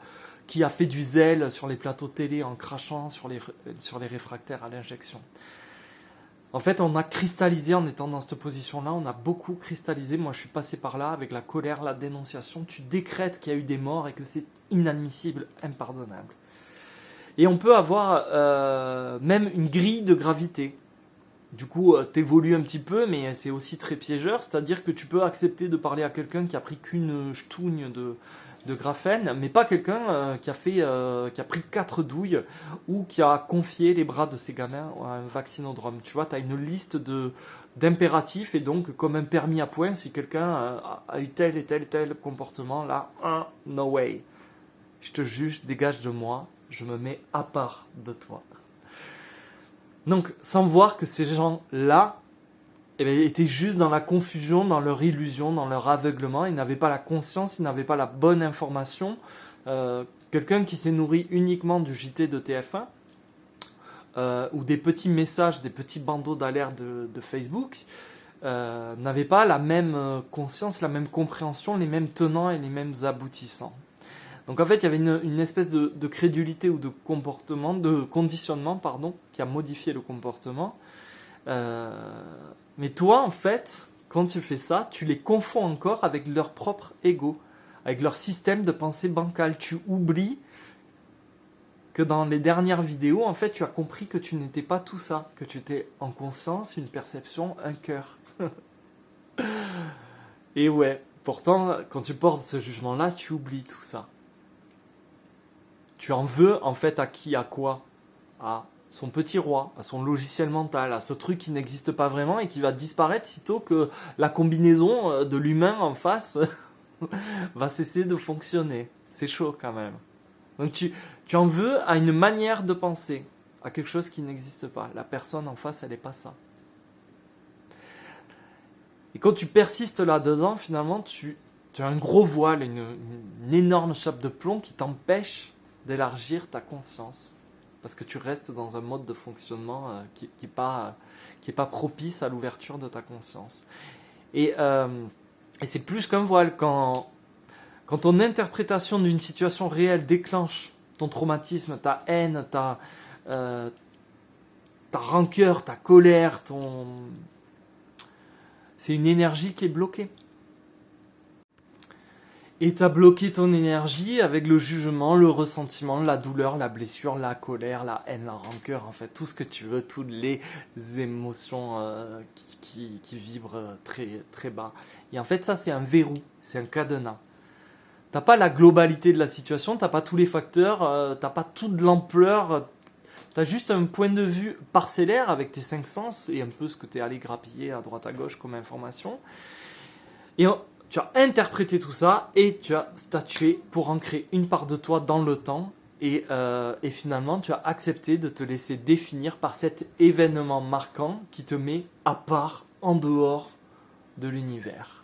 qui a fait du zèle sur les plateaux télé en crachant sur les réfractaires à l'injection. En fait, on a cristallisé en étant dans cette position-là, on a beaucoup cristallisé. Moi, je suis passé par là avec la colère, la dénonciation. Tu décrètes qu'il y a eu des morts et que c'est inadmissible, impardonnable. Et on peut avoir même une grille de gravité. Du coup, t'évolues un petit peu, mais c'est aussi très piégeur. C'est-à-dire que tu peux accepter de parler à quelqu'un qui a pris qu'une ch'tougne de graphène, mais pas quelqu'un qui a pris 4 douilles ou qui a confié les bras de ses gamins à un vaccinodrome. Tu vois, tu as une liste d'impératifs et donc comme un permis à points, si quelqu'un a eu tel et tel comportement, là, no way. Je te juge, dégage de moi, je me mets à part de toi. Donc, sans voir que ces gens-là étaient juste dans la confusion, dans leur illusion, dans leur aveuglement. Ils n'avaient pas la conscience, ils n'avaient pas la bonne information. Quelqu'un qui s'est nourri uniquement du JT de TF1 ou des petits messages, des petits bandeaux d'alerte de Facebook n'avait pas la même conscience, la même compréhension, les mêmes tenants et les mêmes aboutissants. Donc en fait, il y avait une espèce de crédulité ou de comportement, de conditionnement, qui a modifié le comportement. Mais toi, en fait, quand tu fais ça, tu les confonds encore avec leur propre ego, avec leur système de pensée bancal. Tu oublies que dans les dernières vidéos, en fait, tu as compris que tu n'étais pas tout ça, que tu étais en conscience, une perception, un cœur. Et ouais, pourtant, quand tu portes ce jugement-là, tu oublies tout ça. Tu en veux, en fait, à qui, à quoi? À son petit roi, à son logiciel mental, à ce truc qui n'existe pas vraiment et qui va disparaître sitôt que la combinaison de l'humain en face va cesser de fonctionner. C'est chaud quand même. Donc tu en veux à une manière de penser, à quelque chose qui n'existe pas. La personne en face, elle n'est pas ça. Et quand tu persistes là-dedans, finalement, tu as un gros voile, une énorme chape de plomb qui t'empêche d'élargir ta conscience. Parce que tu restes dans un mode de fonctionnement qui n'est pas propice à l'ouverture de ta conscience. Et c'est plus qu'un voile. Quand ton interprétation d'une situation réelle déclenche ton traumatisme, ta haine, ta rancœur, ta colère, c'est une énergie qui est bloquée. Et tu as bloqué ton énergie avec le jugement, le ressentiment, la douleur, la blessure, la colère, la haine, la rancœur, en fait, tout ce que tu veux, toutes les émotions qui vibrent très, très bas. Et en fait, ça, c'est un verrou, c'est un cadenas. T'as pas la globalité de la situation, t'as pas tous les facteurs, t'as pas toute l'ampleur, t'as juste un point de vue parcellaire avec tes 5 sens et un peu ce que t'es allé grappiller à droite à gauche comme information. Et tu as interprété tout ça et tu as statué pour ancrer une part de toi dans le temps et finalement tu as accepté de te laisser définir par cet événement marquant qui te met à part, en dehors de l'univers.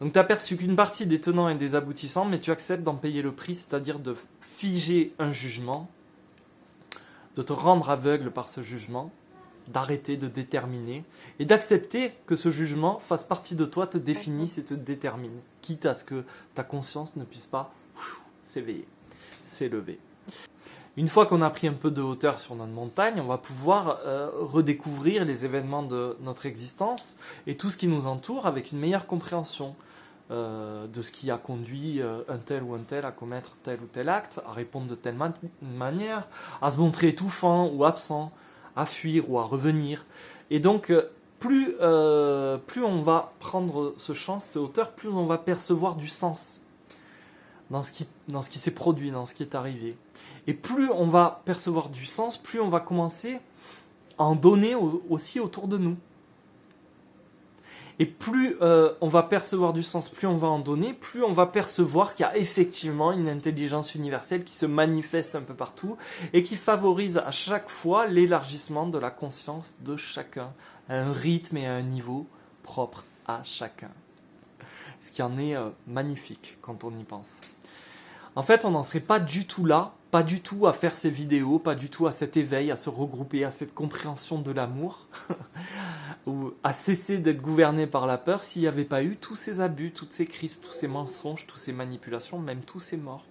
Donc tu as perçu qu'une partie des tenants et des aboutissants, mais tu acceptes d'en payer le prix, c'est-à-dire de figer un jugement, de te rendre aveugle par ce jugement, d'arrêter de déterminer et d'accepter que ce jugement fasse partie de toi, te définisse et te détermine, quitte à ce que ta conscience ne puisse pas s'éveiller, s'élever. Une fois qu'on a pris un peu de hauteur sur notre montagne, on va pouvoir redécouvrir les événements de notre existence et tout ce qui nous entoure avec une meilleure compréhension de ce qui a conduit un tel ou un tel à commettre tel ou tel acte, à répondre de telle manière, à se montrer étouffant ou absent, à fuir ou à revenir. Et donc, plus on va prendre ce champ, cette hauteur, plus on va percevoir du sens dans ce qui s'est produit, dans ce qui est arrivé. Et plus on va percevoir du sens, plus on va commencer à en donner aussi autour de nous. Et plus on va percevoir du sens, plus on va en donner, plus on va percevoir qu'il y a effectivement une intelligence universelle qui se manifeste un peu partout et qui favorise à chaque fois l'élargissement de la conscience de chacun, à un rythme et à un niveau propre à chacun. Ce qui en est magnifique quand on y pense. En fait, on n'en serait pas du tout là, pas du tout à faire ces vidéos, pas du tout à cet éveil, à se regrouper, à cette compréhension de l'amour, ou à cesser d'être gouverné par la peur s'il n'y avait pas eu tous ces abus, toutes ces crises, tous ces mensonges, toutes ces manipulations, même tous ces morts.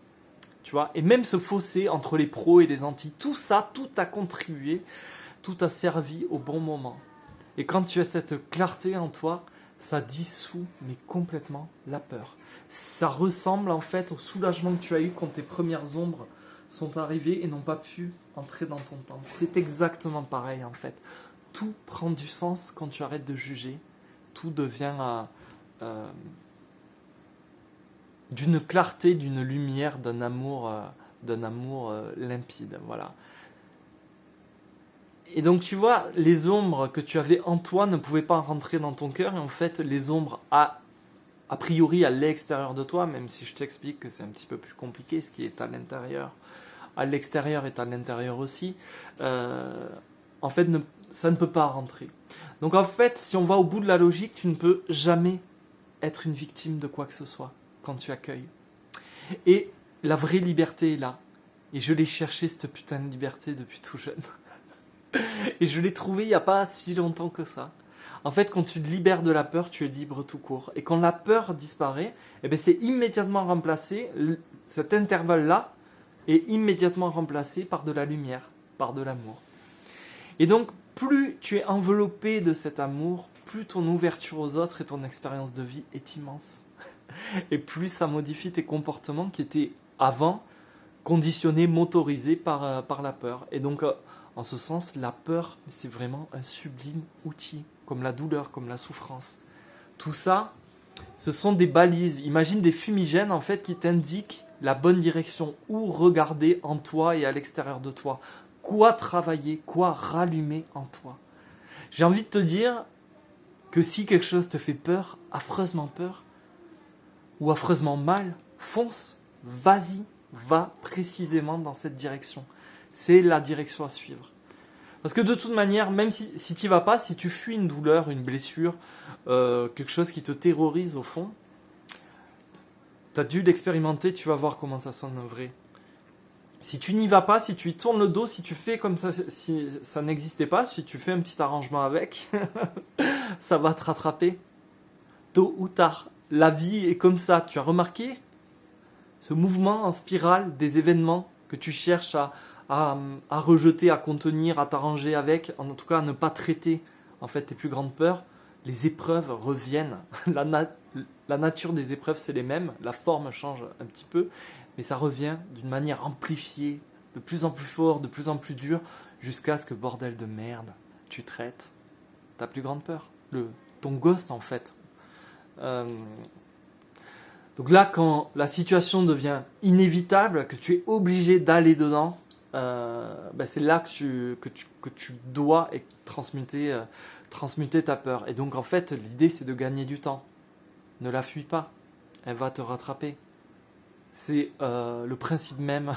Tu vois, et même ce fossé entre les pros et les anti, tout ça, tout a contribué, tout a servi au bon moment. Et quand tu as cette clarté en toi, ça dissout mais complètement la peur. Ça ressemble en fait au soulagement que tu as eu quand tes premières ombres sont arrivées et n'ont pas pu entrer dans ton temple. C'est exactement pareil en fait. Tout prend du sens quand tu arrêtes de juger. Tout devient d'une clarté, d'une lumière, d'un amour limpide. Voilà. Et donc tu vois, les ombres que tu avais en toi ne pouvaient pas rentrer dans ton cœur. Et en fait, les ombres a priori à l'extérieur de toi, même si je t'explique que c'est un petit peu plus compliqué, ce qui est à l'intérieur, à l'extérieur est à l'intérieur aussi, en fait ça ne peut pas rentrer. Donc en fait, si on va au bout de la logique, tu ne peux jamais être une victime de quoi que ce soit quand tu accueilles. Et la vraie liberté est là. Et je l'ai cherché cette putain de liberté depuis tout jeune. Et je l'ai trouvée il n'y a pas si longtemps que ça. En fait, quand tu te libères de la peur, tu es libre tout court. Et quand la peur disparaît, eh bien, c'est immédiatement remplacé, cet intervalle-là est immédiatement remplacé par de la lumière, par de l'amour. Et donc, plus tu es enveloppé de cet amour, plus ton ouverture aux autres et ton expérience de vie est immense. Et plus ça modifie tes comportements qui étaient avant conditionnés, motorisés par la peur. Et donc, en ce sens, la peur, c'est vraiment un sublime outil, comme la douleur, comme la souffrance. Tout ça, ce sont des balises. Imagine des fumigènes en fait qui t'indiquent la bonne direction, où regarder en toi et à l'extérieur de toi. Quoi travailler, quoi rallumer en toi. J'ai envie de te dire que si quelque chose te fait peur, affreusement peur, ou affreusement mal, fonce, vas-y, va précisément dans cette direction. C'est la direction à suivre. Parce que de toute manière, même si tu n'y vas pas, si tu fuis une douleur, une blessure, quelque chose qui te terrorise au fond, tu as dû l'expérimenter, tu vas voir comment ça sonne vrai. Si tu n'y vas pas, si tu y tournes le dos, si tu fais comme ça, si ça n'existait pas, si tu fais un petit arrangement avec, ça va te rattraper. Tôt ou tard. La vie est comme ça. Tu as remarqué ce mouvement en spirale des événements que tu cherches à rejeter, à contenir, à t'arranger avec, en tout cas à ne pas traiter en fait tes plus grandes peurs. Les épreuves reviennent. La nature des épreuves, c'est les mêmes. La forme change un petit peu, mais ça revient d'une manière amplifiée, de plus en plus fort, de plus en plus dur, jusqu'à ce que, bordel de merde, tu traites ta plus grande peur. Ton ghost, en fait. Donc là, quand la situation devient inévitable, que tu es obligé d'aller dedans, c'est là que tu dois transmuter ta peur. Et donc en fait, l'idée c'est de gagner du temps. Ne la fuis pas, elle va te rattraper. C'est le principe même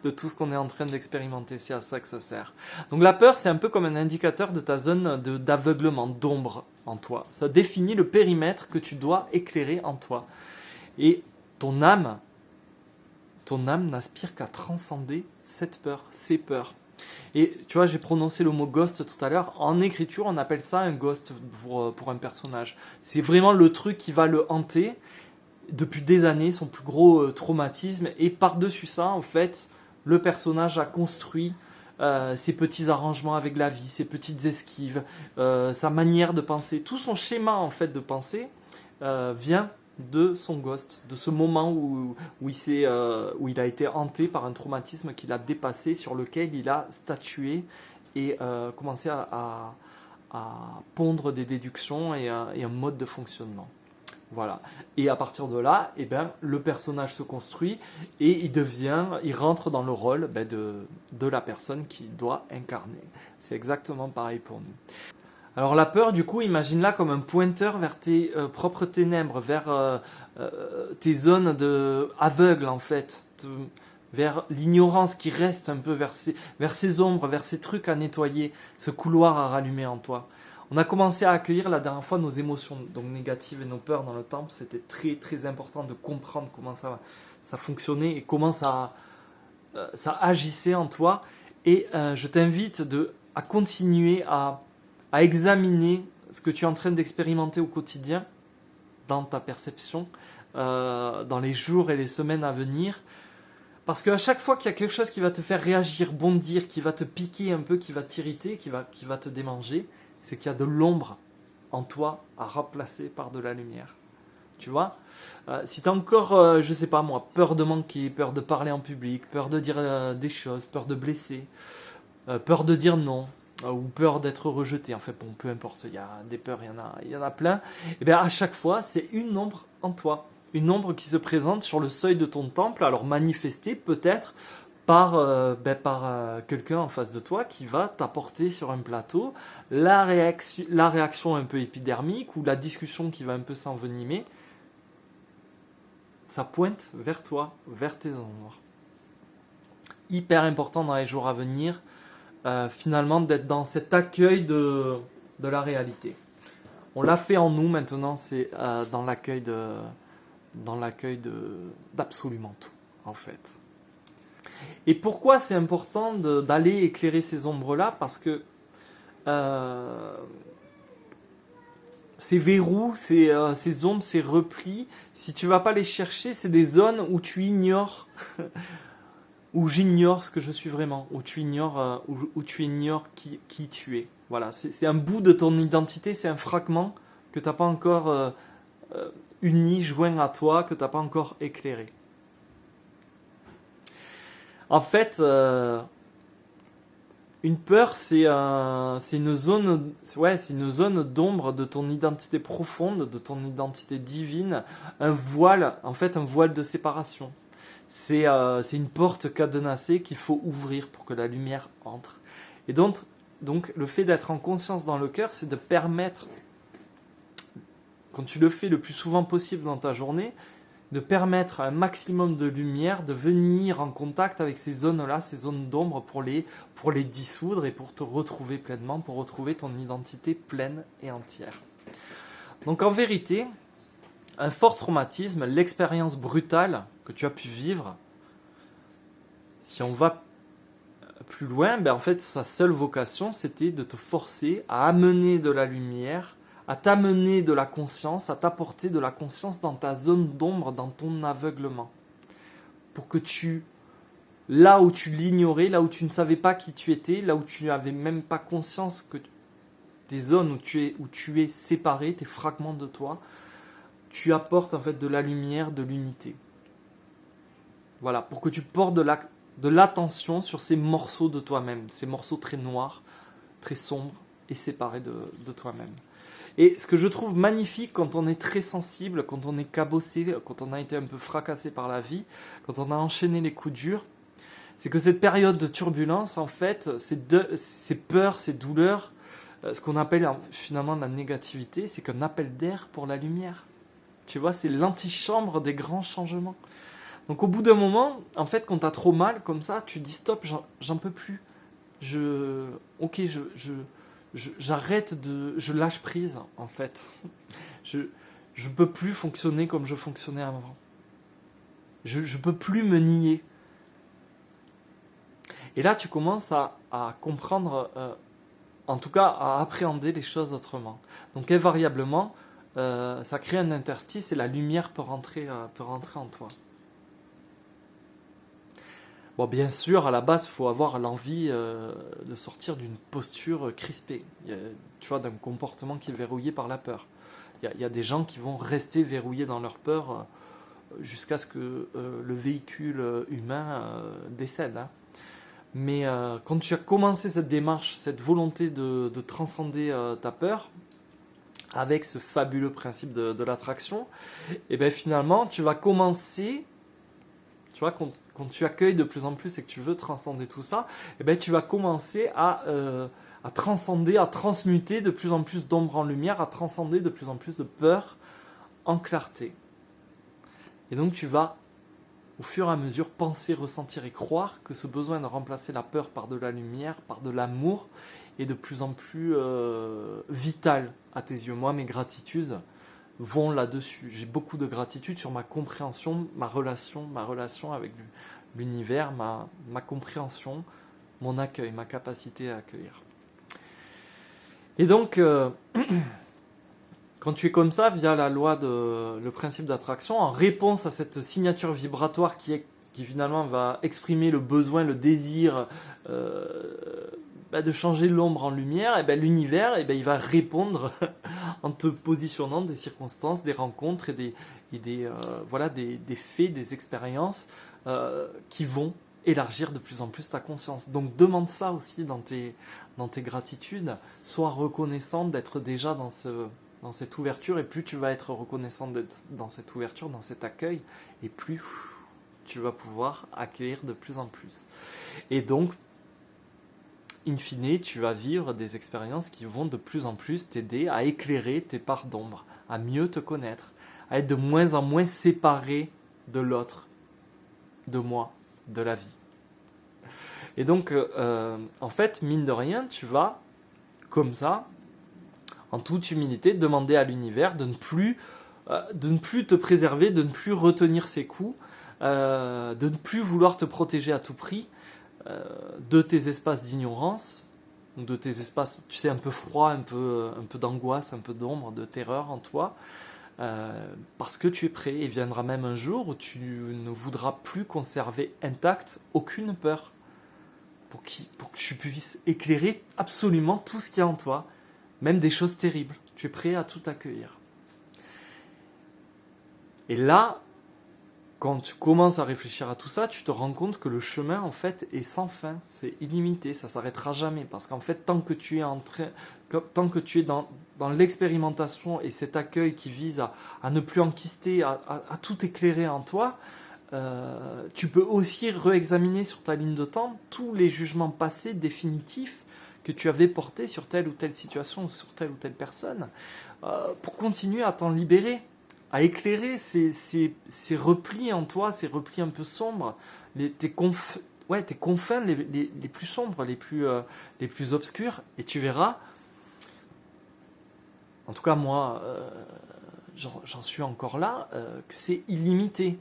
de tout ce qu'on est en train d'expérimenter, c'est à ça que ça sert. Donc la peur, c'est un peu comme un indicateur de ta zone d'aveuglement, d'ombre en toi. Ça définit le périmètre que tu dois éclairer en toi. Et ton âme n'aspire qu'à transcender cette peur, ces peurs. Et tu vois, j'ai prononcé le mot ghost tout à l'heure. En écriture, on appelle ça un ghost pour un personnage. C'est vraiment le truc qui va le hanter depuis des années, son plus gros traumatisme. Et par-dessus ça, en fait, le personnage a construit ses petits arrangements avec la vie, ses petites esquives, sa manière de penser. Tout son schéma en fait de pensée vient de son ghost, de ce moment où il a été hanté par un traumatisme qu'il a dépassé, sur lequel il a statué et commencé à pondre des déductions et un mode de fonctionnement. Voilà. Et à partir de là, le personnage se construit et il rentre dans le rôle de la personne qu'il doit incarner. C'est exactement pareil pour nous. Alors la peur, du coup, imagine-la comme un pointeur vers tes propres ténèbres, vers tes zones aveugles en fait, vers l'ignorance qui reste un peu, vers ces ombres, vers ces trucs à nettoyer, ce couloir à rallumer en toi. On a commencé à accueillir la dernière fois nos émotions donc négatives et nos peurs dans le temple. C'était très très important de comprendre comment ça fonctionnait et comment ça agissait en toi. Et je t'invite à continuer à examiner ce que tu es en train d'expérimenter au quotidien, dans ta perception, dans les jours et les semaines à venir. Parce qu'à chaque fois qu'il y a quelque chose qui va te faire réagir, bondir, qui va te piquer un peu, qui va t'irriter, qui va te démanger, c'est qu'il y a de l'ombre en toi à remplacer par de la lumière. Tu vois, si tu as encore, je sais pas moi, peur de manquer, peur de parler en public, peur de dire des choses, peur de blesser, peur de dire non, ou peur d'être rejeté, en fait, bon, peu importe, il y a des peurs, il y en a plein, et bien à chaque fois, c'est une ombre en toi, une ombre qui se présente sur le seuil de ton temple, alors manifestée peut-être par quelqu'un en face de toi qui va t'apporter sur un plateau la réaction un peu épidermique ou la discussion qui va un peu s'envenimer. Ça pointe vers toi, vers tes ombres. Hyper important dans les jours à venir, finalement, d'être dans cet accueil de la réalité. On l'a fait en nous, maintenant c'est dans l'accueil d'absolument tout, en fait. Et pourquoi c'est important d'aller éclairer ces ombres-là? Parce que ces verrous, ces ombres, ces replis, si tu vas pas les chercher, c'est des zones où tu ignores, où j'ignore ce que je suis vraiment, où tu ignores qui tu es. Voilà, c'est un bout de ton identité, c'est un fragment que tu n'as pas encore uni, joint à toi, que tu n'as pas encore éclairé. En fait, une peur, c'est une zone d'ombre de ton identité profonde, de ton identité divine, un voile de séparation. C'est une porte cadenassée qu'il faut ouvrir pour que la lumière entre. Et donc le fait d'être en conscience dans le cœur, c'est de permettre, quand tu le fais le plus souvent possible dans ta journée, de permettre à un maximum de lumière de venir en contact avec ces zones-là, ces zones d'ombre pour les dissoudre et pour te retrouver pleinement, pour retrouver ton identité pleine et entière. Donc en vérité, un fort traumatisme, l'expérience brutale que tu as pu vivre, si on va plus loin, ben en fait sa seule vocation c'était de te forcer à amener de la lumière, à t'amener de la conscience, à t'apporter de la conscience dans ta zone d'ombre, dans ton aveuglement. Pour que là où tu l'ignorais, là où tu ne savais pas qui tu étais, là où tu n'avais même pas conscience que des zones où tu es séparé, tes fragments de toi, tu apportes en fait de la lumière, de l'unité. Voilà, pour que tu portes de l'attention sur ces morceaux de toi-même, ces morceaux très noirs, très sombres et séparés de toi-même. Et ce que je trouve magnifique quand on est très sensible, quand on est cabossé, quand on a été un peu fracassé par la vie, quand on a enchaîné les coups durs, c'est que cette période de turbulence, en fait, ces peurs, ces douleurs, ce qu'on appelle finalement la négativité, c'est qu'un appel d'air pour la lumière. Tu vois, c'est l'antichambre des grands changements. Donc au bout d'un moment, en fait, quand t'as trop mal comme ça, tu dis stop, j'en peux plus. J'arrête je lâche prise en fait. Je peux plus fonctionner comme je fonctionnais avant. Je peux plus me nier. Et là, tu commences à comprendre, en tout cas, à appréhender les choses autrement. Donc invariablement, ça crée un interstice et la lumière peut rentrer en toi. Bon, bien sûr, à la base, il faut avoir l'envie de sortir d'une posture crispée, tu vois, d'un comportement qui est verrouillé par la peur. Il y a des gens qui vont rester verrouillés dans leur peur jusqu'à ce que le véhicule humain décède. Hein. Mais quand tu as commencé cette démarche, cette volonté de transcender ta peur, avec ce fabuleux principe de l'attraction, et bien finalement, tu vas commencer, tu vois, quand tu accueilles de plus en plus et que tu veux transcender tout ça, et ben tu vas commencer à transcender, à transmuter de plus en plus d'ombre en lumière, à transcender de plus en plus de peur en clarté. Et donc tu vas, au fur et à mesure, penser, ressentir et croire que ce besoin de remplacer la peur par de la lumière, par de l'amour, est de plus en plus vital à tes yeux. Moi, mes gratitudes vont là-dessus. J'ai beaucoup de gratitude sur ma compréhension, ma relation avec l'univers, ma compréhension, mon accueil, ma capacité à accueillir. Et donc, quand tu es comme ça, via la loi le principe d'attraction, en réponse à cette signature vibratoire qui finalement va exprimer le besoin, le désir de changer l'ombre en lumière, et l'univers, il va répondre en te positionnant des circonstances, des rencontres et des faits, des expériences qui vont élargir de plus en plus ta conscience. Donc demande ça aussi dans tes gratitudes. Sois reconnaissant d'être déjà dans cette ouverture, et plus tu vas être reconnaissant d'être dans cette ouverture, dans cet accueil, et plus tu vas pouvoir accueillir de plus en plus. Et donc, in fine, tu vas vivre des expériences qui vont de plus en plus t'aider à éclairer tes parts d'ombre, à mieux te connaître, à être de moins en moins séparé de l'autre, de moi, de la vie. Et donc, en fait, mine de rien, tu vas, comme ça, en toute humilité, demander à l'univers de ne plus te préserver, de ne plus retenir ses coups, de ne plus vouloir te protéger à tout prix, de tes espaces d'ignorance, de tes espaces, tu sais, un peu froids, un peu d'angoisse, un peu d'ombre, de terreur en toi, parce que tu es prêt. Et viendra même un jour où tu ne voudras plus conserver intacte aucune peur, pour que tu puisses éclairer absolument tout ce qu'il y a en toi, même des choses terribles. Tu es prêt à tout accueillir. Et là, quand tu commences à réfléchir à tout ça, tu te rends compte que le chemin, en fait, est sans fin, c'est illimité, ça s'arrêtera jamais. Parce qu'en fait, tant que tu es dans l'expérimentation et cet accueil qui vise à ne plus enquister, à tout éclairer en toi, tu peux aussi réexaminer sur ta ligne de temps tous les jugements passés définitifs que tu avais portés sur telle ou telle situation ou sur telle ou telle personne, pour continuer à t'en libérer, à éclairer ces replis en toi, ces replis un peu sombres, tes confins les plus sombres, les plus obscurs, et tu verras, en tout cas moi, j'en suis encore là, que c'est illimité.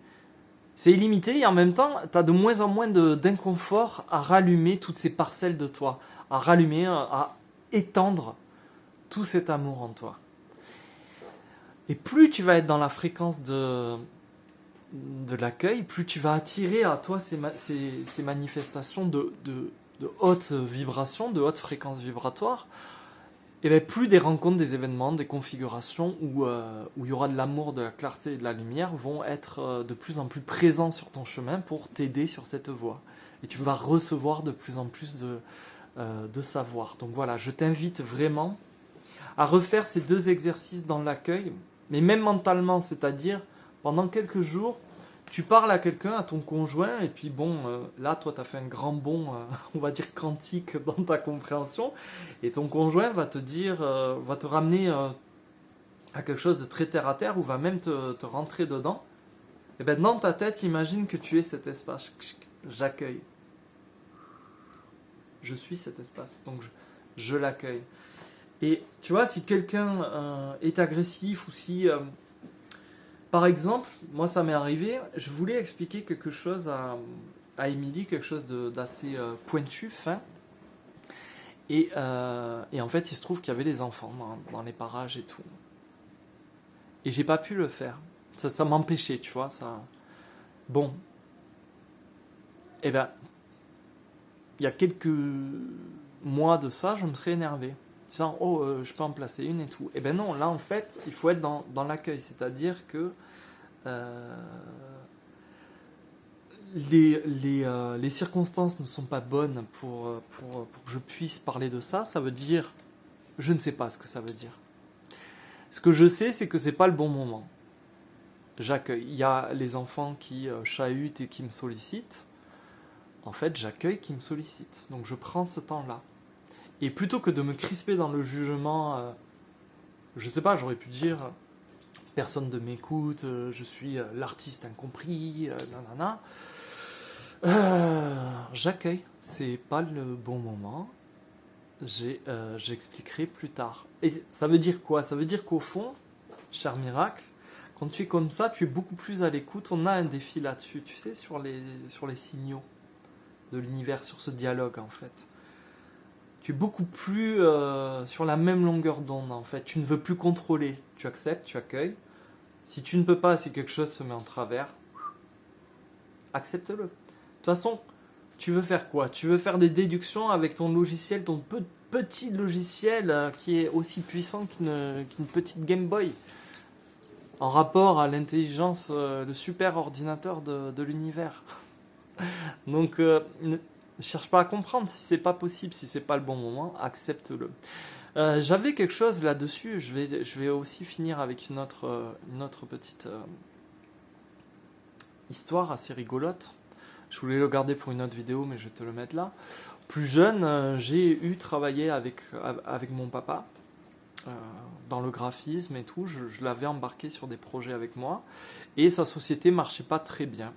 C'est illimité et en même temps, tu as de moins en moins d'inconfort à rallumer toutes ces parcelles de toi, à rallumer, à étendre tout cet amour en toi. Et plus tu vas être dans la fréquence de l'accueil, plus tu vas attirer à toi ces manifestations de haute vibration, de haute fréquence vibratoire, et bien plus des rencontres, des événements, des configurations où il y aura de l'amour, de la clarté et de la lumière vont être de plus en plus présents sur ton chemin pour t'aider sur cette voie. Et tu vas recevoir de plus en plus de savoir. Donc voilà, je t'invite vraiment à refaire ces 2 exercices dans l'accueil, mais même mentalement, c'est-à-dire pendant quelques jours, tu parles à quelqu'un, à ton conjoint, et puis bon, là, toi, tu as fait un grand bond, on va dire quantique dans ta compréhension, et ton conjoint va te dire, va te ramener à quelque chose de très terre à terre, ou va même te rentrer dedans. Et bien dans ta tête, imagine que tu es cet espace. J'accueille. Je suis cet espace, donc je l'accueille. Et tu vois, si quelqu'un est agressif ou si, par exemple, moi ça m'est arrivé, je voulais expliquer quelque chose à Émilie, quelque chose d'assez pointu, fin. Et en fait, il se trouve qu'il y avait les enfants dans les parages et tout. Et j'ai pas pu le faire. Ça m'empêchait, tu vois. Ça... Bon. Eh ben, il y a quelques mois de ça, je me serais énervé. Disant, je peux en placer une et tout. Eh ben non, là en fait, il faut être dans l'accueil. C'est-à-dire que les circonstances ne sont pas bonnes pour que je puisse parler de ça. Ça veut dire, je ne sais pas ce que ça veut dire. Ce que je sais, c'est que c'est pas le bon moment. J'accueille. Il y a les enfants qui chahutent et qui me sollicitent. En fait, j'accueille qui me sollicitent. Donc je prends ce temps-là. Et plutôt que de me crisper dans le jugement, je sais pas, j'aurais pu dire personne ne m'écoute, je suis l'artiste incompris, nanana. J'accueille, c'est pas le bon moment. J'expliquerai plus tard. Et ça veut dire quoi? Ça veut dire qu'au fond, cher miracle, quand tu es comme ça, tu es beaucoup plus à l'écoute. On a un défi là-dessus, tu sais, sur les signaux de l'univers, sur ce dialogue en fait. Tu es beaucoup plus sur la même longueur d'onde en fait. Tu ne veux plus contrôler. Tu acceptes, tu accueilles. Si tu ne peux pas, si quelque chose se met en travers, accepte-le. De toute façon, tu veux faire quoi? Tu veux faire des déductions avec ton logiciel, ton petit logiciel qui est aussi puissant qu'une petite Game Boy. En rapport à l'intelligence, le super ordinateur de l'univers. Donc, ne cherche pas à comprendre si c'est pas possible, si c'est pas le bon moment, accepte-le. J'avais quelque chose là-dessus, je vais aussi finir avec une autre petite histoire assez rigolote. Je voulais le garder pour une autre vidéo, mais je vais te le mettre là. Plus jeune, j'ai travaillé avec mon papa dans le graphisme et tout. Je l'avais embarqué sur des projets avec moi, et sa société marchait pas très bien.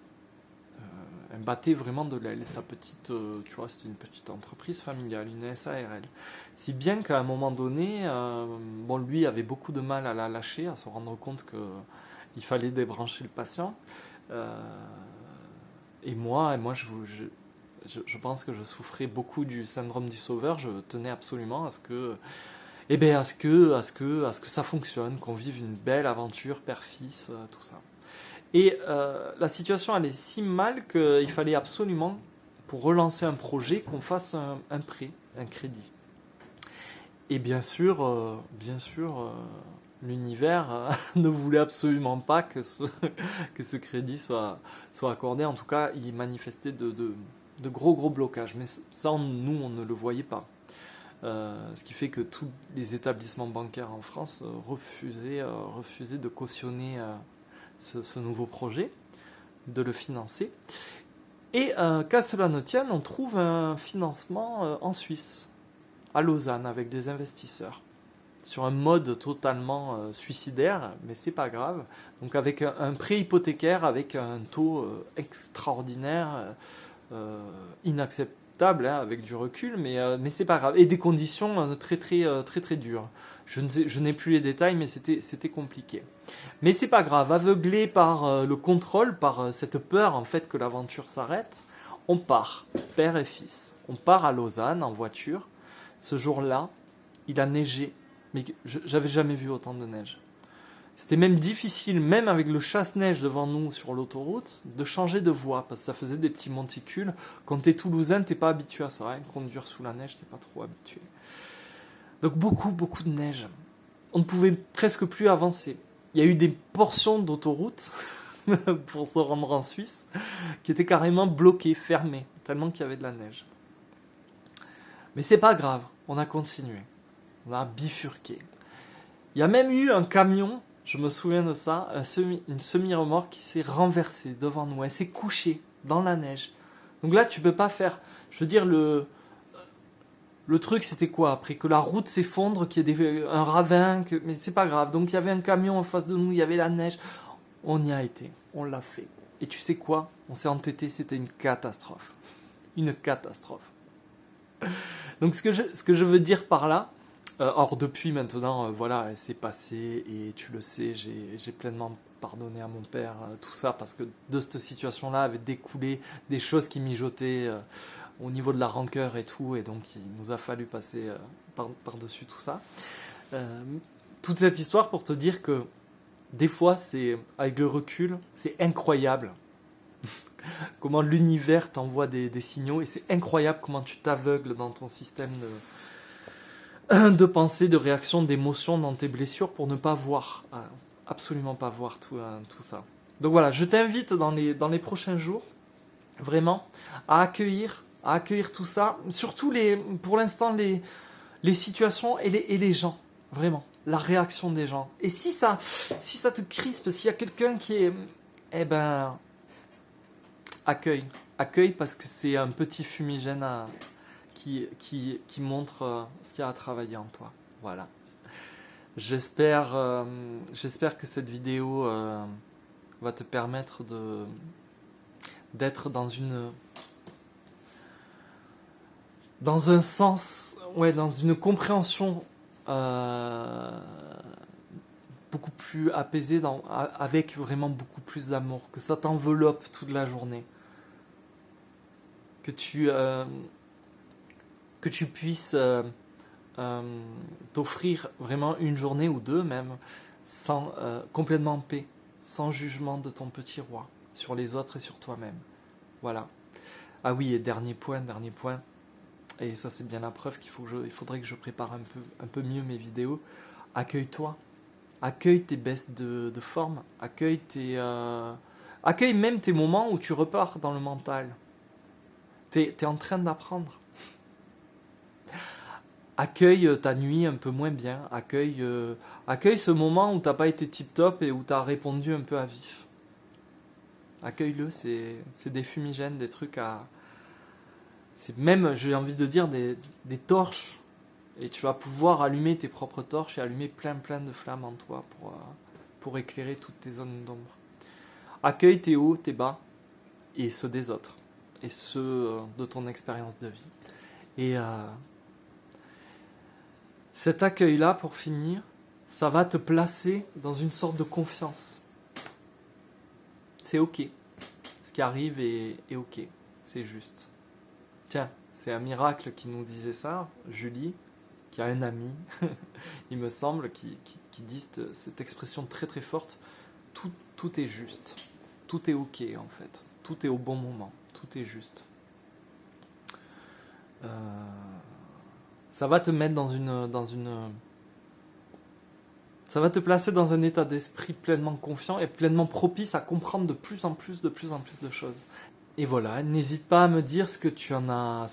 Elle battait vraiment de l'aile. Sa petite, tu vois, c'était une petite entreprise familiale, une SARL. Si bien qu'à un moment donné, lui avait beaucoup de mal à la lâcher, à se rendre compte qu'il fallait débrancher le patient. Et moi, je pense que je souffrais beaucoup du syndrome du sauveur. Je tenais absolument à ce que, à ce que ça fonctionne, qu'on vive une belle aventure père-fils, tout ça. Et la situation allait si mal qu'il fallait absolument, pour relancer un projet, qu'on fasse un prêt, un crédit. Et bien sûr, l'univers ne voulait absolument pas que ce crédit soit accordé. En tout cas, il manifestait de gros blocages. Mais ça, nous, on ne le voyait pas. Ce qui fait que tous les établissements bancaires en France refusaient de cautionner ce nouveau projet, de le financer. Et qu'à cela ne tienne, on trouve un financement en Suisse, à Lausanne, avec des investisseurs. sur un mode totalement suicidaire, mais c'est pas grave. Donc avec un prêt hypothécaire, avec un taux extraordinaire, inacceptable hein, avec du recul, mais c'est pas grave. Et des conditions très dures. Je n'ai plus les détails, mais c'était compliqué. Mais c'est pas grave, aveuglé par le contrôle, par cette peur en fait que l'aventure s'arrête, on part, père et fils. On part à Lausanne en voiture. Ce jour-là, il a neigé, mais j'avais jamais vu autant de neige. C'était même difficile, même avec le chasse-neige devant nous sur l'autoroute, de changer de voie, parce que ça faisait des petits monticules. Quand t'es toulousain, t'es pas habitué à ça, hein. Conduire sous la neige, t'es pas trop habitué. Donc beaucoup de neige. On ne pouvait presque plus avancer. Il y a eu des portions d'autoroute, pour se rendre en Suisse, qui étaient carrément bloquées, fermées, tellement qu'il y avait de la neige. Mais c'est pas grave, on a continué. On a bifurqué. Il y a même eu un camion, je me souviens de ça, une semi-remorque qui s'est renversée devant nous. Elle s'est couchée dans la neige. Donc là, tu peux pas faire... Je veux dire, le truc, c'était quoi? Après que la route s'effondre, qu'il y ait un ravin, mais c'est pas grave. Donc il y avait un camion en face de nous, il y avait la neige. On y a été, on l'a fait. Et tu sais quoi? On s'est entêté, c'était une catastrophe. Une catastrophe. Donc ce que je veux dire par là, or depuis maintenant, voilà, c'est passé et tu le sais, j'ai pleinement pardonné à mon père tout ça parce que de cette situation-là avait découlé des choses qui mijotaient au niveau de la rancœur et tout, et donc il nous a fallu passer par-dessus tout ça. Toute cette histoire pour te dire que des fois, c'est avec le recul, c'est incroyable comment l'univers t'envoie des signaux et c'est incroyable comment tu t'aveugles dans ton système de pensée, de réaction, d'émotion, dans tes blessures pour ne pas voir, absolument pas voir tout ça. Donc voilà, je t'invite dans les prochains jours, vraiment, à accueillir tout ça, surtout pour l'instant les situations et les gens, vraiment, la réaction des gens. Et si ça te crispe, s'il y a quelqu'un qui est, eh ben, accueille parce que c'est un petit fumigène qui montre ce qu'il y a à travailler en toi. Voilà. J'espère que cette vidéo va te permettre d'être dans un sens, dans une compréhension beaucoup plus apaisée, avec vraiment beaucoup plus d'amour, que ça t'enveloppe toute la journée, que tu puisses t'offrir vraiment une journée ou deux même, complètement en paix, sans jugement de ton petit roi, sur les autres et sur toi-même. Voilà. Ah oui, et dernier point, et ça c'est bien la preuve il faudrait que je prépare un peu mieux mes vidéos. Accueille-toi. Accueille tes baisses de forme. Accueille même tes moments où tu repars dans le mental. T'es en train d'apprendre. Accueille ta nuit un peu moins bien. Accueille ce moment où t'as pas été tip top et où t'as répondu un peu à vif. Accueille-le, c'est des fumigènes, des trucs à... C'est même, j'ai envie de dire, des torches. Et tu vas pouvoir allumer tes propres torches et allumer plein de flammes en toi pour éclairer toutes tes zones d'ombre. Accueille tes hauts, tes bas et ceux des autres. Et ceux de ton expérience de vie. Et cet accueil-là, pour finir, ça va te placer dans une sorte de confiance. C'est ok. Ce qui arrive est ok. C'est juste. Tiens, c'est un miracle qui nous disait ça, Julie, qui a un ami, il me semble, qui dit cette expression très forte. Tout est juste. Tout est ok en fait. Tout est au bon moment. Tout est juste. Ça va te mettre ça va te placer dans un état d'esprit pleinement confiant et pleinement propice à comprendre de plus en plus de choses. Et voilà, n'hésite pas à me dire ce que tu en as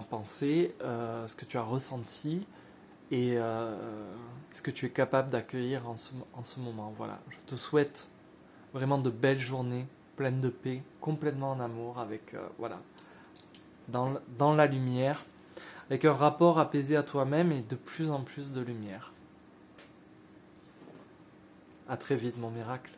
pensé, ce que tu as ressenti et ce que tu es capable d'accueillir en ce moment. Voilà, je te souhaite vraiment de belles journées, pleines de paix, complètement en amour, avec dans la lumière, avec un rapport apaisé à toi-même et de plus en plus de lumière. À très vite, mon miracle.